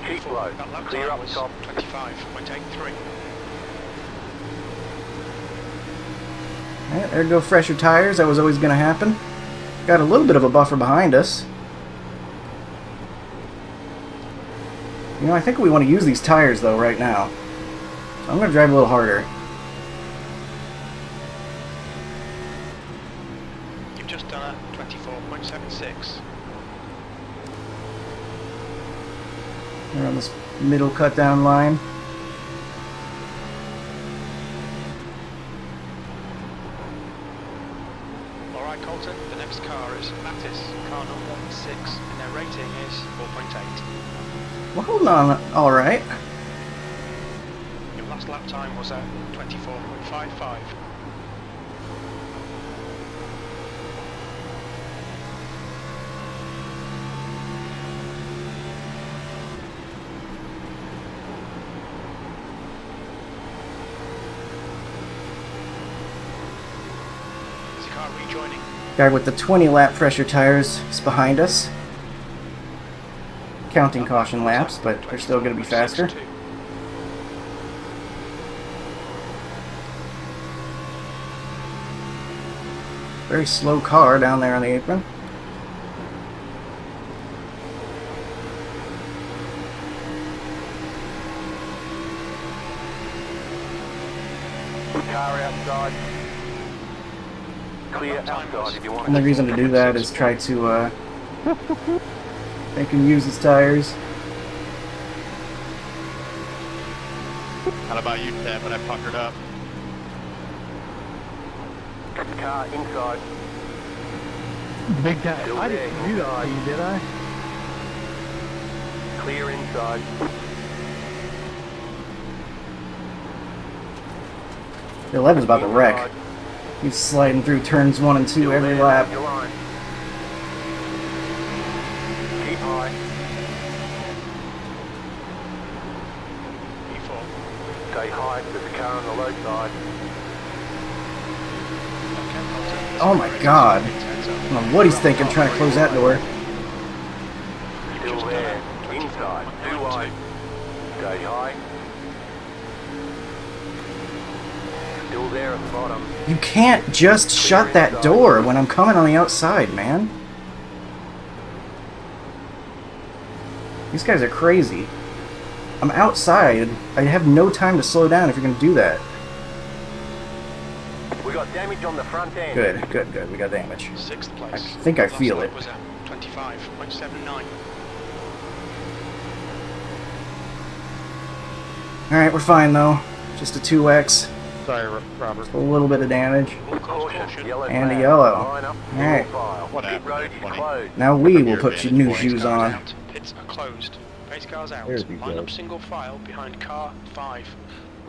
Keep low. That lap Clear time up was top. 25.83. Alright, there go fresher tires. That was always going to happen. Got a little bit of a buffer behind us. You know, I think we want to use these tires, though, right now. So I'm going to drive a little harder. You've just done a 24.76. We're on this middle cut-down line. Alright, Colton, the next car is Mattis, car number 6, and their rating is 4.8. Well, hold on. Alright. Your last lap time was at 24.55. Is the car rejoining? Guy with the 20-lap pressure tires is behind us. Counting caution laps, but they're still going to be faster. 24.62. Very slow car down there on the apron. Car outside. Clear outside if you want. Only reason to do that is try to make him use his tires. How about you, Ted, but I puckered up? Car inside. Big time. Still I there. didn't do the IE, did I? Clear inside. The 11's about to wreck. He's sliding through turns 1 and 2 every lap. Your line. Keep high. P4. Stay high with the car on the low side. Okay, Colton. Oh my god. I don't know what he's thinking trying to close that door. Still there. Inside. Too wide. Stay high. Still there at the bottom. You can't just shut that door when I'm coming on the outside, man. These guys are crazy. I'm outside. I have no time to slow down if you're going to do that. We got damage on the front end. Good, good, good. We got damage. 6th place. I think I feel Last it. lap was at 25.79. Alright, we're fine though. Just a 2X. Sorry, Robert. A little bit of damage. Caution. Yellow And a flag. yellow. Line up. Alright. File. What Pit happened? road is 20. closed. Now we will Your put advantage new points. shoes on. Out. Pits are closed. Pace cars out. There's the Line up go. single file behind car 5.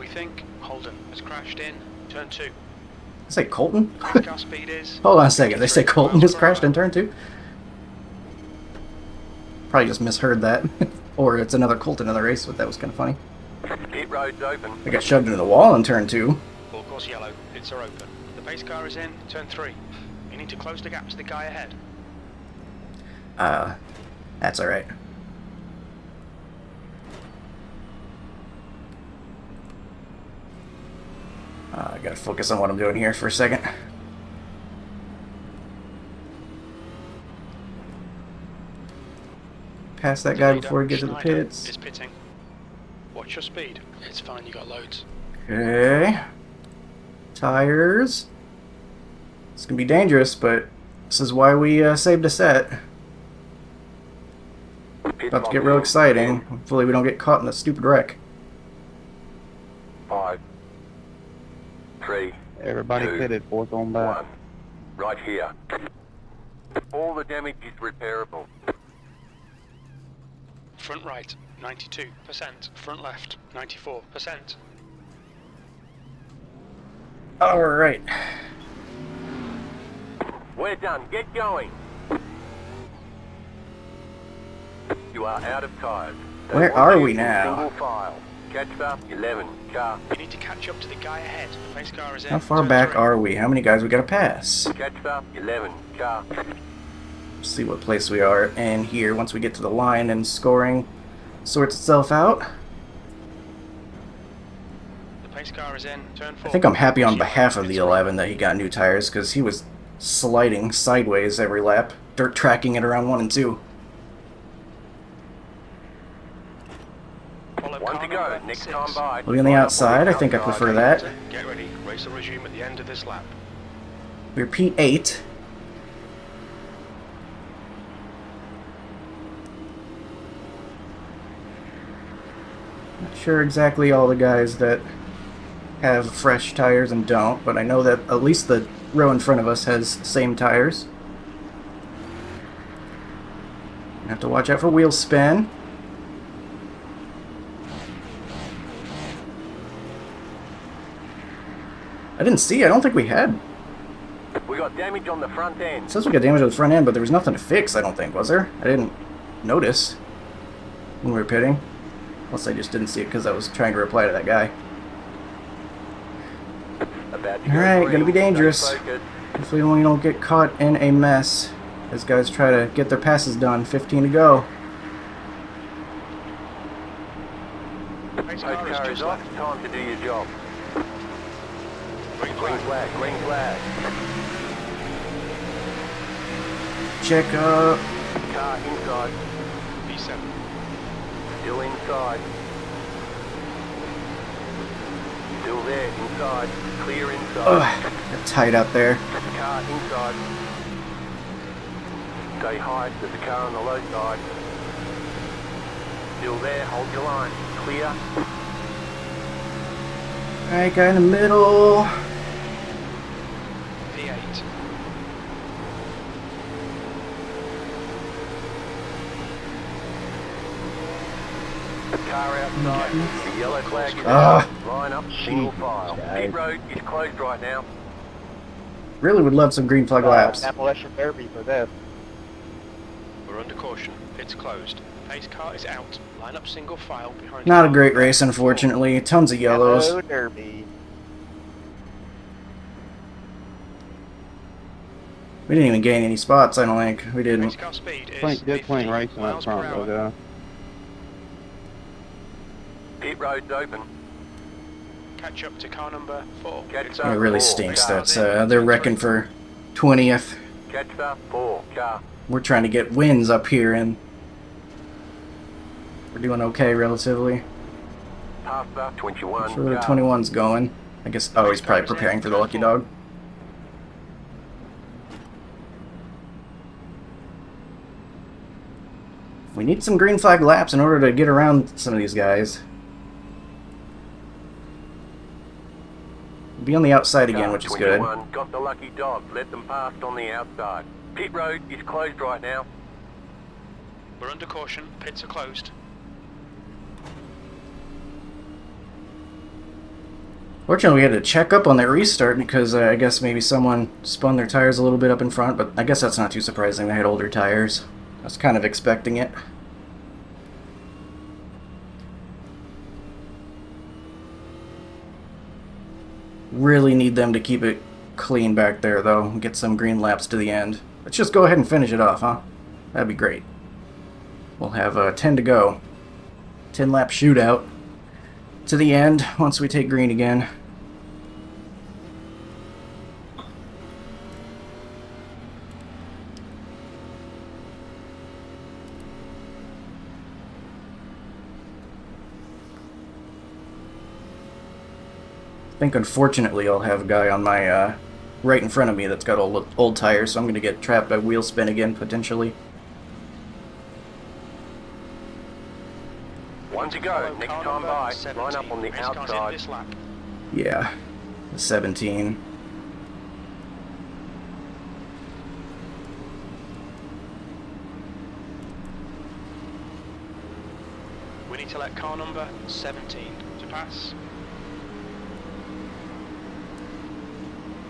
We think Holden has crashed in turn 2. Say Colton? Pace car speed is... Hold on a second. They say 53 Colton miles has per crashed hour. in turn 2? Probably just misheard that. Or it's another Colton in the race, but that was kind of funny. Pit road's open. I got shoved into the wall in turn 2. Full course yellow, pits are open. The pace car is in turn 3. You need to close the gap to the guy ahead. That's alright. I gotta focus on what I'm doing here for a second. Pass that guy before we get to the Schneider pits. is pitting. Watch your speed. It's fine, you got loads. Okay. Tires. It's gonna be dangerous, but this is why we saved a set. Pit About to get box real in exciting. 10, Hopefully we don't get caught in a stupid wreck. 5, 3, Everybody 2, pitted, fourth on back. 1. Right here. All the damage is repairable. Front right, 92%. Front left, 94%. Alright. We're done. Get going. You are out of tires. They Where want are you we in now? Single file. Catch up 11 car. You need to catch up to the guy ahead. The pace car is in. How far turn back 3. are we? How many guys we gotta pass? Catch up 11 car. See what place we are in here once we get to the line and scoring sorts itself out. The pace car is in turn 4. I think I'm happy on behalf of the 11 that he got new tires because he was sliding sideways every lap, dirt tracking it around 1 and 2. Follow One car to go. number Next 6. time by. Looking on the outside, I think I prefer that. Get ready. Race will resume at the end of this lap. We're P8. Not sure exactly all the guys that have fresh tires and don't, but I know that at least the row in front of us has same tires. Have to watch out for wheel spin. I didn't see. I don't think we had. We got damage on the front end. It says we got damage on the front end, but there was nothing to fix, I don't think, was there? I didn't notice when we were pitting. Unless I just didn't see it because I was trying to reply to that guy. About to go Alright, green. gonna be dangerous. Stay focused. Hopefully we don't get caught in a mess as guys try to get their passes done. 15 to go. The pace Post car is car just is off. left. Time to do your job. Green Green flag. flag. Green flag. Check up. Car inside. B7. Still inside. Still there. Inside. Clear inside. Ugh, got tight out there. Car inside. Stay high. There's a car on the low side. Still there. Hold your line. Clear. Alright, guy in the middle. P8. Car outside. The yellow flag is Ah. out. Line up. Single file. guys. Pit road is closed right now. Really would love some green flag laps. Appalachian Derby for this. We're under caution. Pits closed. Pace car is out. Line up single file behind. Not a car. great race, unfortunately. Tons of yellows. Hello, Derby. We didn't even gain any spots, I don't think. We Pace didn't. car speed is Good 50 clean racing up miles per front, hour. though, guys. Pit road's open. Catch up to car number 4. Catch It's up. It really Four. stinks. Car. That's they're wrecking for 20th. Catch up. 4. Car. We're trying to get wins up here, and we're doing okay relatively. Past the 21. Sure, the car. 21's going. I guess. Oh, he's probably preparing for the lucky dog. We need some green flag laps in order to get around some of these guys. Be on the outside again, Car which is good. 21 got the lucky dog. Let them pass on the outside. Pit road is closed right now. We're under caution. Pits are closed. Fortunately, we had to check up on that restart because I guess maybe someone spun their tires a little bit up in front, but I guess that's not too surprising. They had older tires. I was kind of expecting it. Really need them to keep it clean back there, though, and get some green laps to the end. Let's just go ahead and finish it off, huh? That'd be great. We'll have 10 to go. 10-lap shootout to the end once we take green again. I think unfortunately I'll have a guy on my right in front of me that's got old tires, so I'm going to get trapped by wheel spin again potentially. One to go. Next time by, line up on the outside. Yeah, 17. We need to let car number 17 to pass.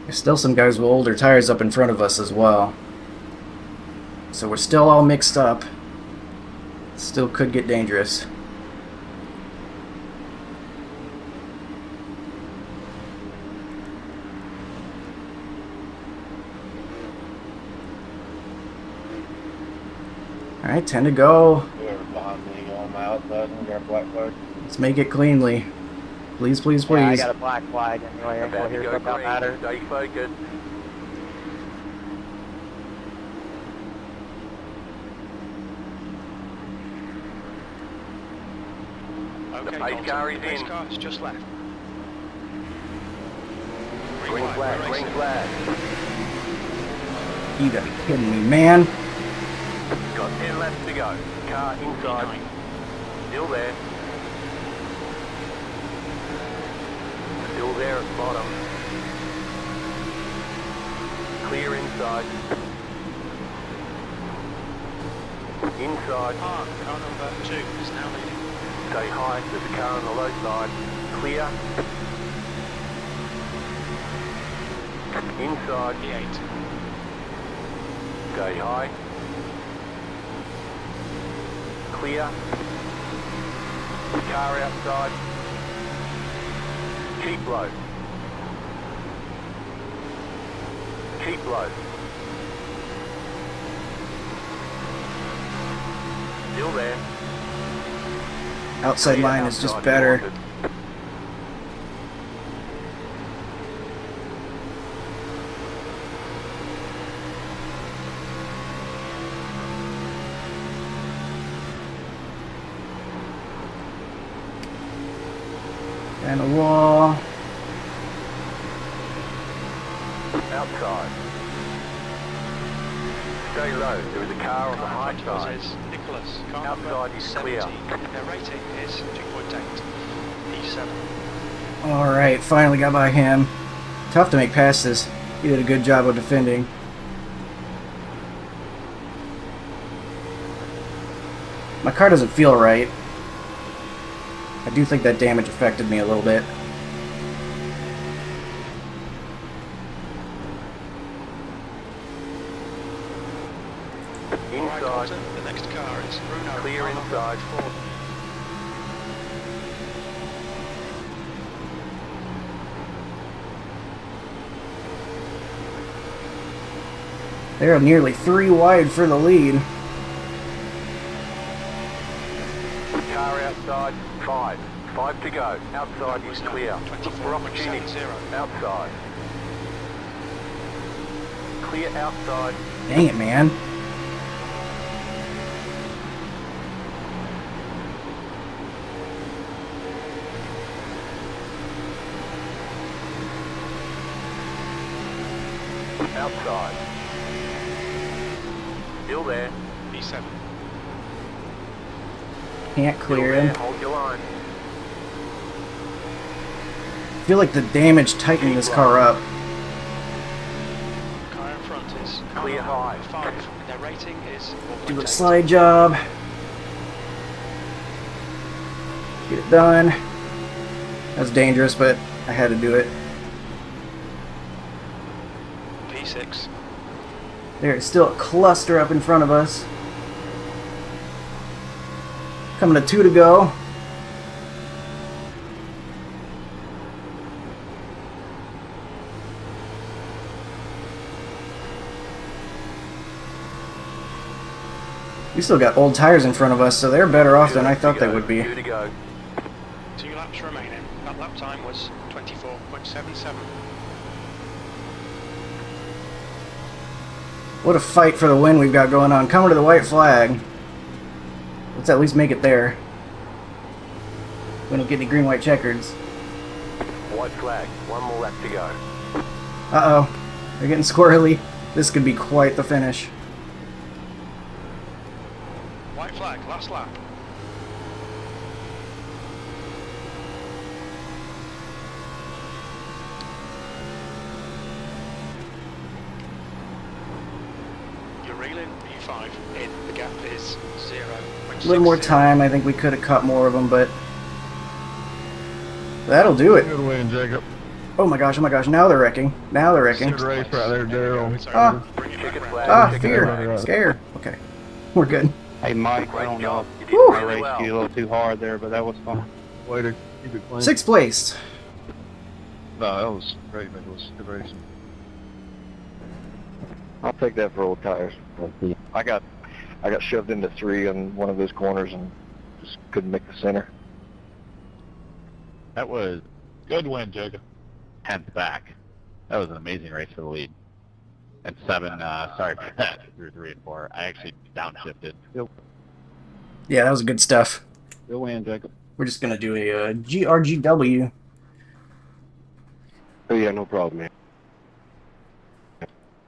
There's still some guys with older tires up in front of us as well. So we're still all mixed up. Still could get dangerous. Alright, 10 to go. Whoever's behind me on my outside, I'm gonna black flag. Let's make it cleanly. Please, please, please. Yeah, I got a black flag anyway. About Well, to here's go what that green. matters. Stay focused. Okay, pace car is pace in. car is just left. Green flag, green flag. You gotta be kidding me, man. Got 10 laps to go. Car inside. Still there. Still there at the bottom. Clear inside. Inside. Car number 2 is now leading. Stay high. There's a car on the low side. Clear. Inside. P8. Stay high. Clear. Car outside. Keep low. Keep low. Still there. Outside Clear line is just outside, better. wanted. And a wall. Outside. Stay low. There is a car on the high side. Is Nicholas. Car Outside number is 17. clear. Their rating is 2.8. E7. Alright, finally got by him. Tough to make passes. He did a good job of defending. My car doesn't feel right. I do think that damage affected me a little bit. Alright, Inside. Colton, the next car is Bruno. Clear car number inside. 4. They're nearly 3 wide for the lead. Car outside. 5. 5 to go. Outside is clear. Look for opportunity. 24.70. Outside. Clear outside. Dang it, man. Outside. Still there. E7. Can't Still clear there. him. Hold your line. I feel like the damage tightened this car up. Car in front is car Clear number high. 5. Their rating is 4.8. Do a slide job. Get it done. That's dangerous, but I had to do it. P6. There's still a cluster up in front of us. Coming to 2 to go. We still got old tires in front of us, so they're better off than I thought they would be. 2 to go. 2 laps remaining. That lap time was 24.77. What a fight for the win we've got going on. Coming to the white flag. Let's at least make it there. We don't get any green-white checkers. White flag. 1 more lap to go. Uh-oh. They're getting squirrely. This could be quite the finish. White flag, last lap. You're reeling P5 in. The gap is 0.6. A little more time. I think we could have cut more of them, but that'll do it. Good win, Jacob. Oh my gosh, now they're wrecking. Now they're wrecking. Good race right there, Daryl. Ah. Bring it back Ticket round. flag. Ah, ticket fear. flag. Scare. Okay. We're good. Hey, Mike, I Great don't know job. if You did I really raced well. you a little too hard there, but that was fun. Way to keep it clean. 6th place. No, that was great, man. It was good racing. I'll take that for old tires. I got shoved into 3 on one of those corners and just couldn't make the center. That was good win, Jacob. 10th back. That was an amazing race for the lead. And 7, sorry for that, through 3 and 4. I actually downshifted. Yeah, that was good stuff. Good win, Jacob. We're just going to do a GRGW. Oh yeah, no problem, man.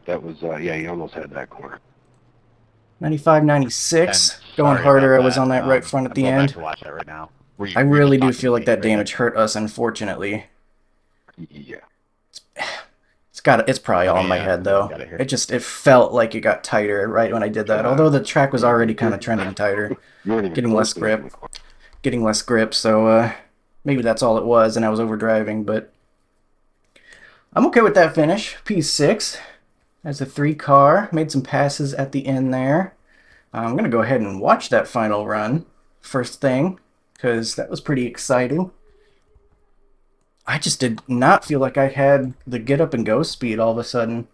That was yeah, you almost had that corner. 95, 96. And Going sorry harder. I about was on that right front at I'm the going back end. to watch that right now. I really do feel like that damage hurt us, unfortunately. Yeah. It's probably all in my head though. It felt like it got tighter right when I did that. Although the track was already kind of trending tighter, You weren't even getting less close to that grip, corner. getting less grip. So maybe that's all it was, and I was overdriving. But I'm okay with that finish. P6 as a 3 car. Made some passes at the end there. I'm gonna go ahead and watch that final run first thing because that was pretty exciting. I just did not feel like I had the get up and go speed all of a sudden.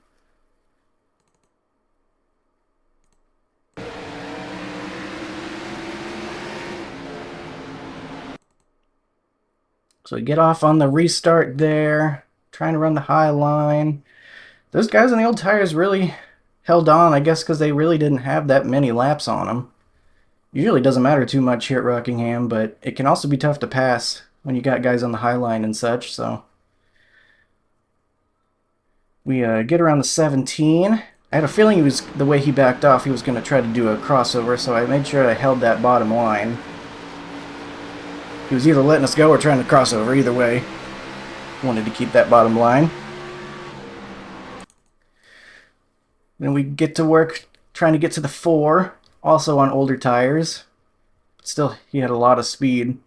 So we get off on the restart there, trying to run the high line. Those guys on the old tires really held on, I guess because they really didn't have that many laps on them. Usually doesn't matter too much here at Rockingham, but it can also be tough to pass when you got guys on the high line and such, so... We get around the 17. I had a feeling he was, the way he backed off, he was going to try to do a crossover, so I made sure I held that bottom line. He was either letting us go or trying to cross over, either way. Wanted to keep that bottom line. Then we get to work trying to get to the 4, also on older tires. Still, he had a lot of speed.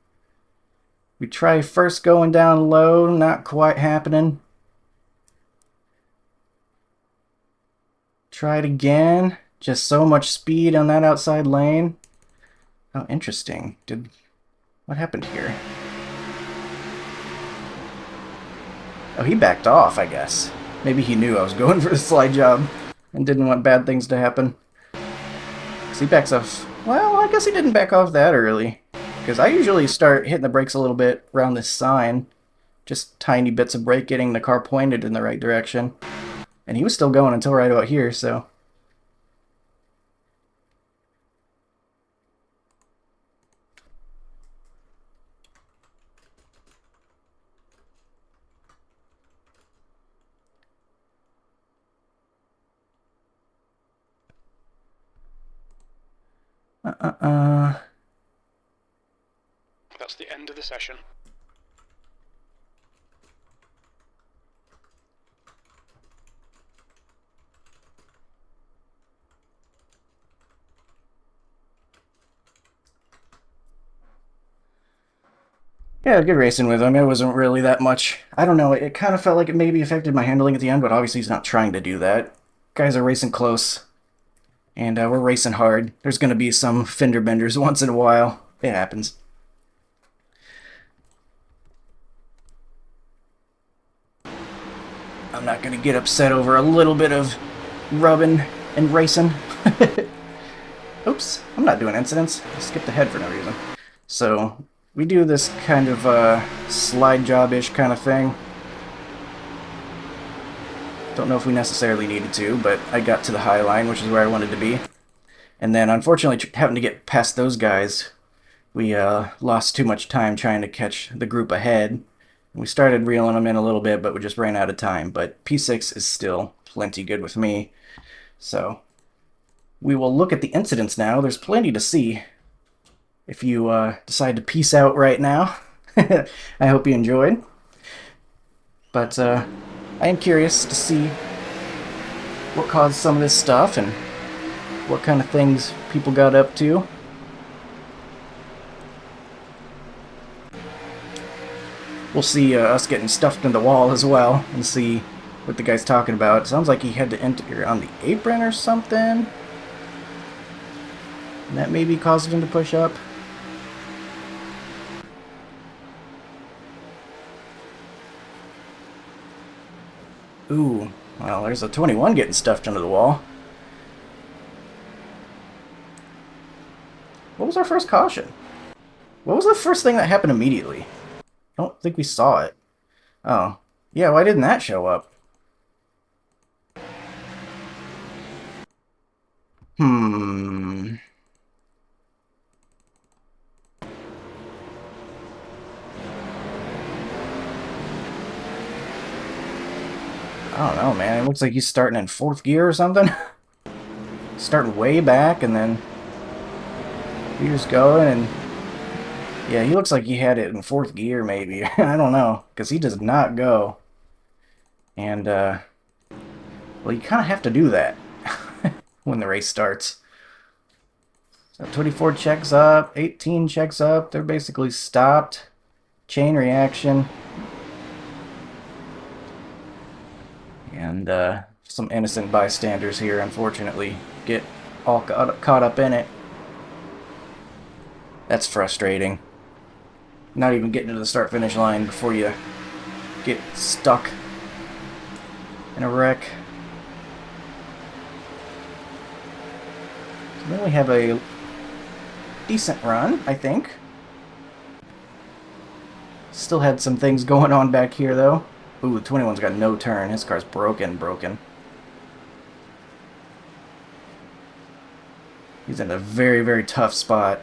We try first going down low, not quite happening. Try it again. Just so much speed on that outside lane. Oh, interesting. What happened here? Oh, he backed off, I guess. Maybe he knew I was going for the slide job and didn't want bad things to happen. 'Cause he backs off. Well, I guess he didn't back off that early. Because I usually start hitting the brakes a little bit around this sign. Just tiny bits of brake getting the car pointed in the right direction. And he was still going until right about here, so... That's the end of the session. Yeah, good racing with him. It wasn't really that much. I don't know, it kind of felt like it maybe affected my handling at the end, but obviously he's not trying to do that. Guys are racing close, and we're racing hard. There's going to be some fender benders once in a while. It happens. I'm not going to get upset over a little bit of rubbing and racing. Oops, I'm not doing incidents. I skipped ahead for no reason. So, we do this kind of slide job-ish kind of thing. Don't know if we necessarily needed to, but I got to the high line, which is where I wanted to be. And then, unfortunately, having to get past those guys, we lost too much time trying to catch the group ahead. We started reeling them in a little bit, but we just ran out of time. But P6 is still plenty good with me. So, we will look at the incidents now. There's plenty to see. If you decide to peace out right now, I hope you enjoyed. But I am curious to see what caused some of this stuff and what kind of things people got up to. We'll see us getting stuffed in the wall as well and see what the guy's talking about. It sounds like he had to enter on the apron or something. And that maybe caused him to push up. Ooh, well, there's a 21 getting stuffed under the wall. What was our first caution? What was the first thing that happened immediately? I don't think we saw it. Oh. Yeah, why didn't that show up? I don't know, man. It looks like he's starting in 4th gear or something. Starting way back, and then he just going, and yeah, he looks like he had it in 4th gear, maybe. I don't know, because he does not go. And, well, you kind of have to do that when the race starts. So 24 checks up, 18 checks up. They're basically stopped. Chain reaction. And some innocent bystanders here, unfortunately, get all caught up in it. That's frustrating. Not even getting to the start-finish line before you get stuck in a wreck. So then we have a decent run, I think. Still had some things going on back here, though. Ooh, the 21's got no turn. His car's broken. He's in a very, very tough spot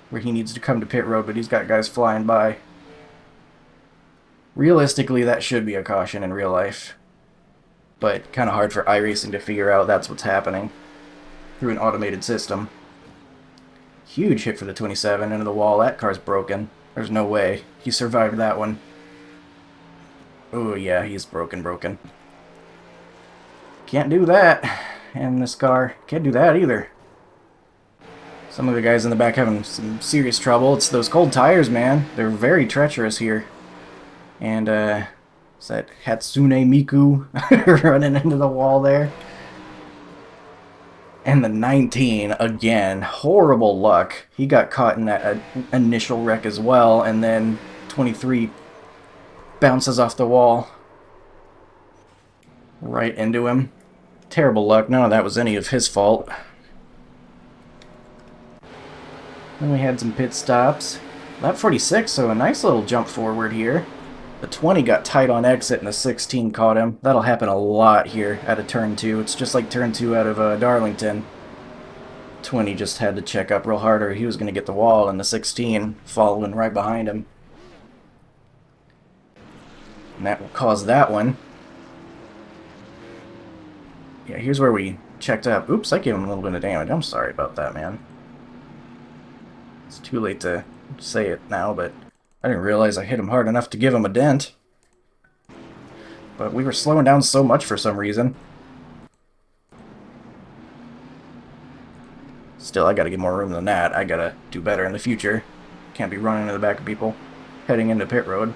where he needs to come to pit road, but he's got guys flying by. Realistically, that should be a caution in real life. But kind of hard for iRacing to figure out that's what's happening through an automated system. Huge hit for the 27 into the wall. That car's broken. There's no way he survived that one. Oh yeah, he's broken. Can't do that in this car. Can't do that either. Some of the guys in the back having some serious trouble. It's those cold tires, man. They're very treacherous here. And, is that Hatsune Miku running into the wall there? And the 19, again, horrible luck. He got caught in that initial wreck as well, and then 23 bounces off the wall right into him. Terrible luck. None of that was any of his fault. Then we had some pit stops. Lap 46, so a nice little jump forward here. The 20 got tight on exit and the 16 caught him. That'll happen a lot here out of turn 2. It's just like turn 2 out of Darlington. 20 just had to check up real hard or he was going to get the wall, and the 16 following right behind him. And that will cause that one. Yeah, here's where we checked up. Oops, I gave him a little bit of damage. I'm sorry about that, man. It's too late to say it now, but I didn't realize I hit him hard enough to give him a dent. But we were slowing down so much for some reason. Still, I gotta get more room than that. I gotta do better in the future. Can't be running into the back of people. heading into pit road.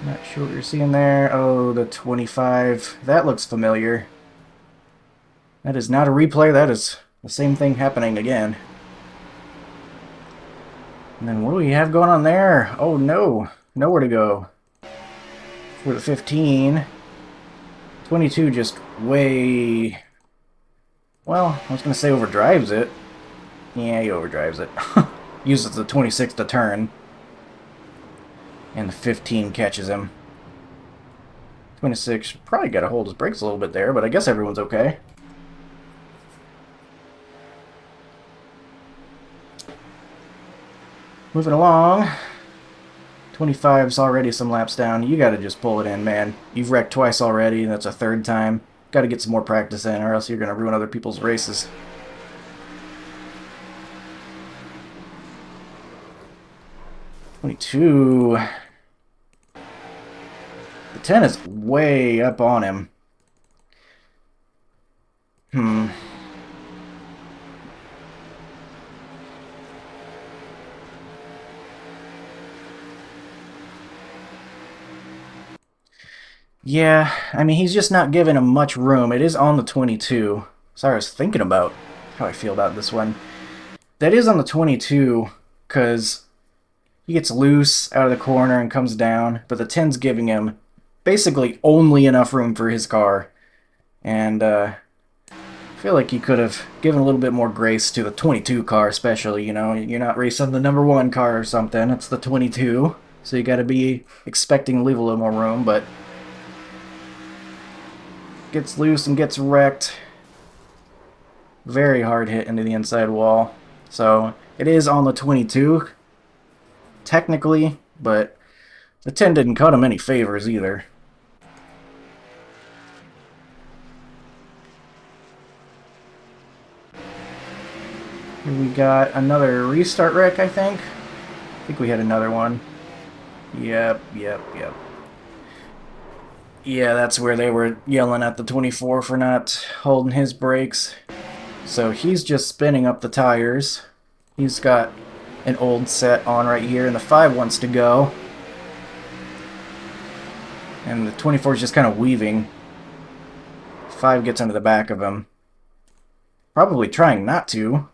Not sure what you're seeing there. Oh, the 25. That looks familiar. That is not a replay. That is the same thing happening again. And then what do we have going on there? Oh, no. Nowhere to go. For the 15. 22 just way... Well, I was going to say overdrives it. Yeah, he overdrives it. Uses the 26 to turn. And the 15 catches him. 26 probably got to hold his brakes a little bit there, but I guess everyone's okay. Moving along. 25's already some laps down. You got to just pull it in, man. You've wrecked twice already, and that's a third time. Got to get some more practice in, or else you're going to ruin other people's races. '22. The 10 is way up on him. Yeah, I mean, he's just not giving him much room. It is on the 22. Sorry, I was thinking about how I feel about this one. That is on the 22, because he gets loose out of the corner and comes down, but the 10's giving him basically only enough room for his car. And I feel like he could have given a little bit more grace to the 22 car, especially. You know, you're not racing the number 1 car or something. It's the 22, so you got to be expecting to leave a little more room, but gets loose and gets wrecked. Very hard hit into the inside wall. So it is on the 22, technically, but the 10 didn't cut him any favors either. Here we got another restart wreck, I think. I think we had another one. Yep. Yeah, that's where they were yelling at the 24 for not holding his brakes. So he's just spinning up the tires. He's got an old set on right here, and the 5 wants to go. And the 24 is just kind of weaving. 5 gets into the back of him. Probably trying not to.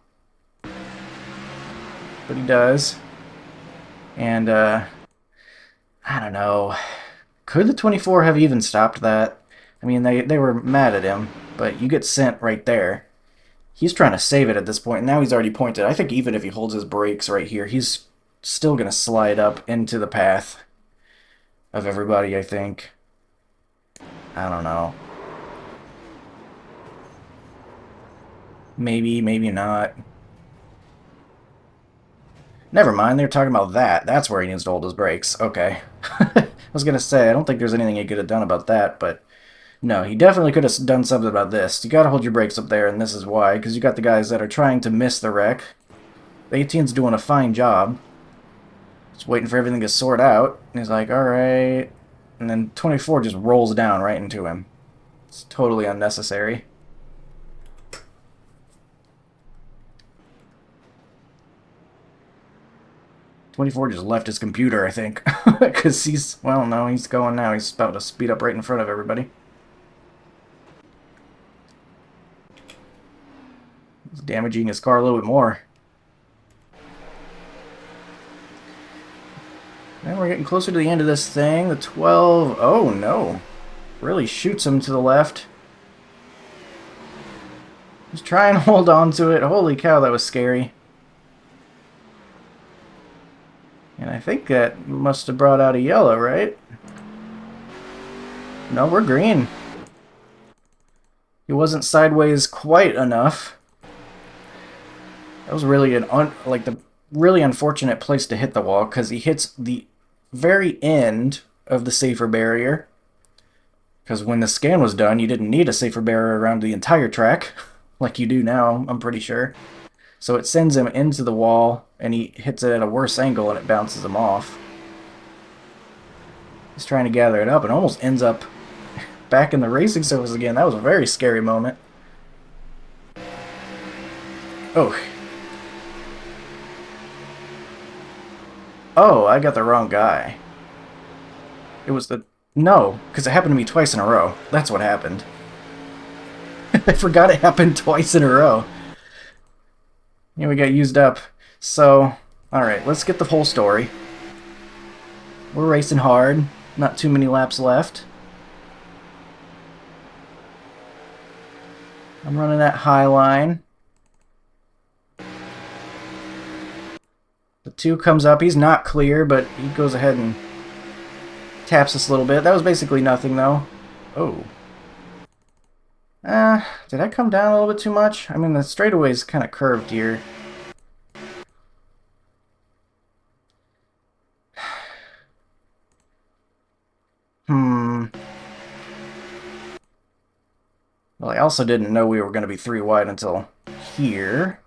But he does. And, I don't know. Could the 24 have even stopped that? I mean, they were mad at him, but you get sent right there. He's trying to save it at this point, and now he's already pointed. I think even if he holds his brakes right here, he's still going to slide up into the path of everybody, I think. I don't know. Maybe, maybe not. Never mind, they were talking about that. That's where he needs to hold his brakes. Okay. I was going to say, I don't think there's anything he could have done about that, but no, he definitely could have done something about this. You got to hold your brakes up there, and this is why, because you got the guys that are trying to miss the wreck. The 18's doing a fine job. Just waiting for everything to sort out. And he's like, alright. And then 24 just rolls down right into him. It's totally unnecessary. '24 just left his computer, I think. Because he's, well, no, he's going now. He's about to speed up right in front of everybody. He's damaging his car a little bit more. And we're getting closer to the end of this thing. The 12, oh no. Really shoots him to the left. Just try and hold on to it. Holy cow, that was scary. And I think that must have brought out a yellow, right? No, we're green. He wasn't sideways quite enough. That was really the really unfortunate place to hit the wall, because he hits the very end of the safer barrier. Because when the scan was done, you didn't need a safer barrier around the entire track, like you do now, I'm pretty sure. So it sends him into the wall, and he hits it at a worse angle, and it bounces him off. He's trying to gather it up, and almost ends up back in the racing surface again. That was a very scary moment. Oh. Oh, I got the wrong guy. It was the... No, because it happened to me twice in a row. That's what happened. I forgot it happened twice in a row. Yeah, we got used up. So, alright, let's get the whole story. We're racing hard. Not too many laps left. I'm running that high line. The 2 comes up. He's not clear, but he goes ahead and taps us a little bit. That was basically nothing, though. Oh. Did I come down a little bit too much? I mean, the straightaway's kind of curved here. Well, I also didn't know we were going to be 3 wide until here.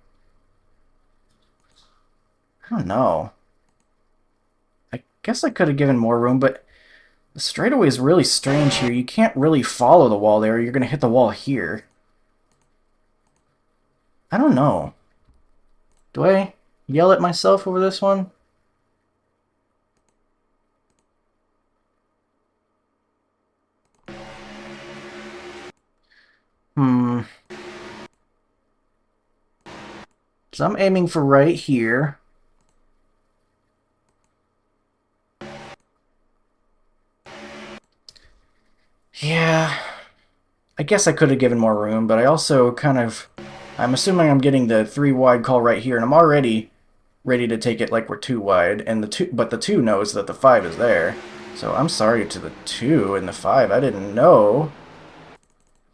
I don't know. I guess I could have given more room, but the straightaway is really strange here. You can't really follow the wall there. You're going to hit the wall here. I don't know. Do I yell at myself over this one? So I'm aiming for right here. Yeah. I guess I could have given more room, but I also kind of... I'm assuming I'm getting the 3 wide call right here, and I'm already ready to take it like we're 2 wide, and but the 2 knows that the 5 is there. So I'm sorry to the 2 and the 5. I didn't know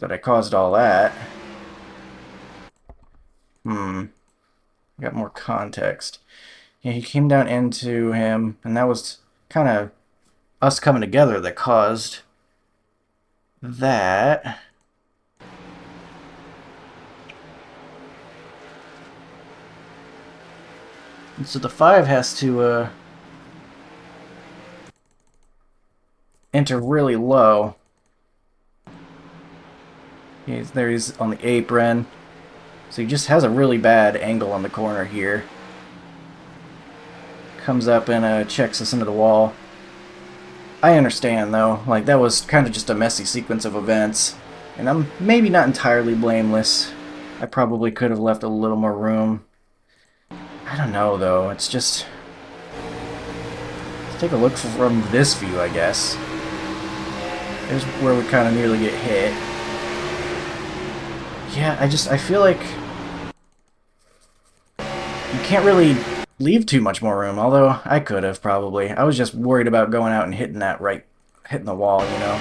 that I caused all that. Got more context. Yeah, he came down into him, and that was kind of us coming together that caused that. And so the 5 has to enter really low. He's on the apron. So he just has a really bad angle on the corner here. Comes up and checks us into the wall. I understand, though. Like, that was kind of just a messy sequence of events. And I'm maybe not entirely blameless. I probably could have left a little more room. I don't know, though. It's just... Let's take a look from this view, I guess. There's where we kind of nearly get hit. Yeah, I feel like... You can't really leave too much more room, although I could have, probably. I was just worried about going out and hitting the wall, you know?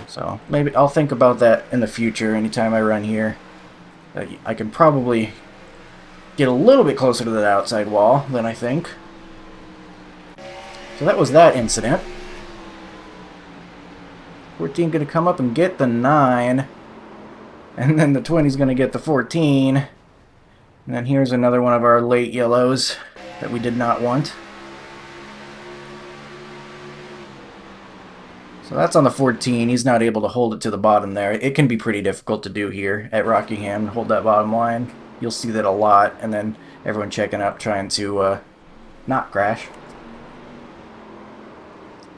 So, maybe I'll think about that in the future, anytime I run here. I can probably get a little bit closer to the outside wall than I think. So that was that incident. 14 going to come up and get the 9. And then the 20's going to get the 14. And then here's another one of our late yellows that we did not want. So that's on the 14. He's not able to hold it to the bottom there. It can be pretty difficult to do here at Rockingham, hold that bottom line. You'll see that a lot. And then everyone checking up, trying to not crash.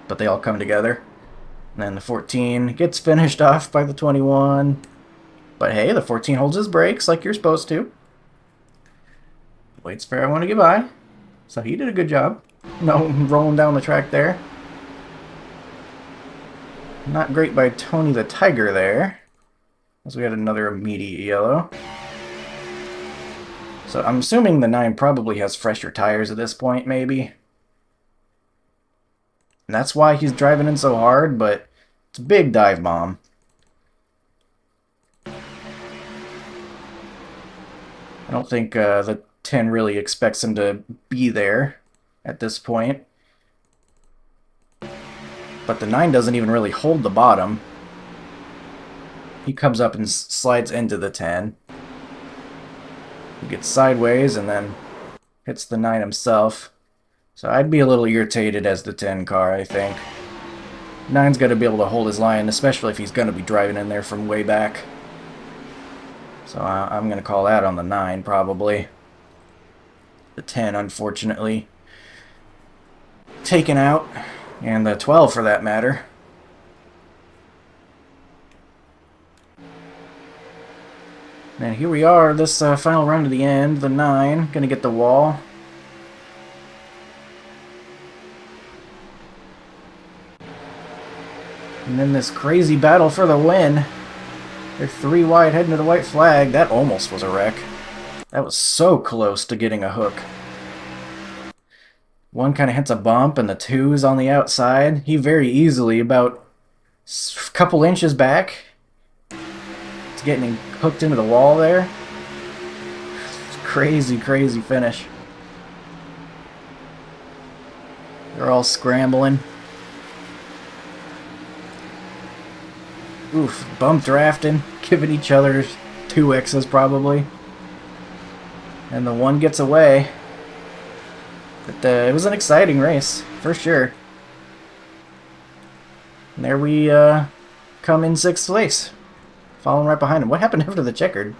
But they all come together. And then the 14 gets finished off by the 21. But hey, the 14 holds his brakes like you're supposed to. Waits for everyone to get by. So he did a good job. No rolling down the track there. Not great by Tony the Tiger there. As we had another immediate yellow. So I'm assuming the 9 probably has fresher tires at this point, maybe. And that's why he's driving in so hard, but it's a big dive bomb. I don't think the 10 really expects him to be there at this point. But the 9 doesn't even really hold the bottom. He comes up and slides into the 10. He gets sideways and then hits the 9 himself. So I'd be a little irritated as the 10 car, I think. 9's got to be able to hold his line, especially if he's going to be driving in there from way back. So I'm going to call that on the 9, probably. The 10, unfortunately, taken out. And the 12, for that matter. And here we are, this final run to the end. The 9, going to get the wall. And then this crazy battle for the win. They're 3 wide heading to the white flag. That almost was a wreck. That was so close to getting a hook. 1 kind of hits a bump, and the 2 is on the outside. He very easily, about a couple inches back, it's getting hooked into the wall there. Crazy, crazy finish. They're all scrambling. Oof, bump drafting, giving each other 2X's probably. And the 1 gets away. But it was an exciting race, for sure. And there we come in 6th place. Following right behind him. What happened after the checkered?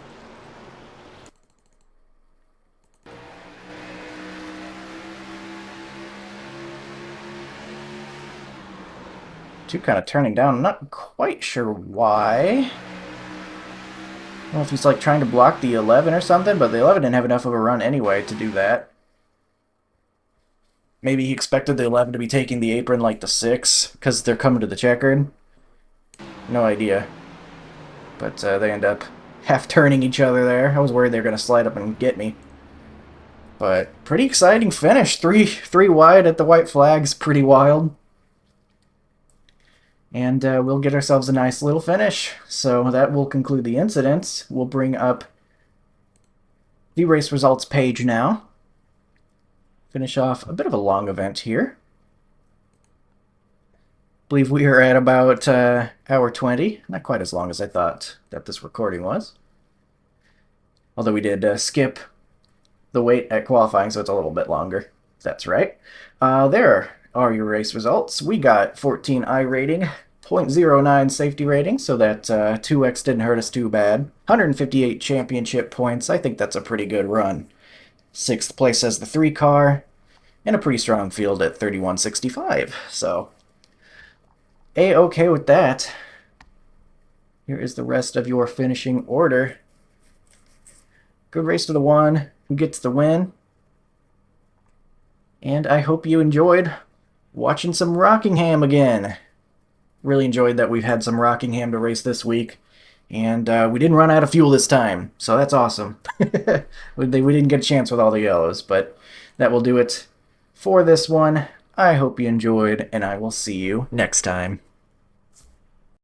Two kind of turning down. I'm not quite sure why. I don't know if he's like trying to block the 11 or something, but the 11 didn't have enough of a run anyway to do that. Maybe he expected the 11 to be taking the apron like the 6 because they're coming to the checkered. No idea. But they end up half-turning each other there. I was worried they were going to slide up and get me. But pretty exciting finish. Three wide at the white flag's pretty wild. And we'll get ourselves a nice little finish. So that will conclude the incidents. We'll bring up the race results page now. Finish off a bit of a long event here. I believe we are at about hour 20. Not quite as long as I thought that this recording was. Although we did skip the wait at qualifying, so it's a little bit longer. That's right. There are your race results. We got 14 iRating, 0.09 safety rating, so that 2X didn't hurt us too bad. 158 championship points. I think that's a pretty good run. 6th place as the 3 car, and a pretty strong field at 3165. So, A-okay with that. Here is the rest of your finishing order. Good race to the 1 who gets the win. And I hope you enjoyed watching some Rockingham again. Really enjoyed that we've had some Rockingham to race this week. And we didn't run out of fuel this time, so that's awesome. We didn't get a chance with all the yellows, but that will do it for this one. I hope you enjoyed, and I will see you next time.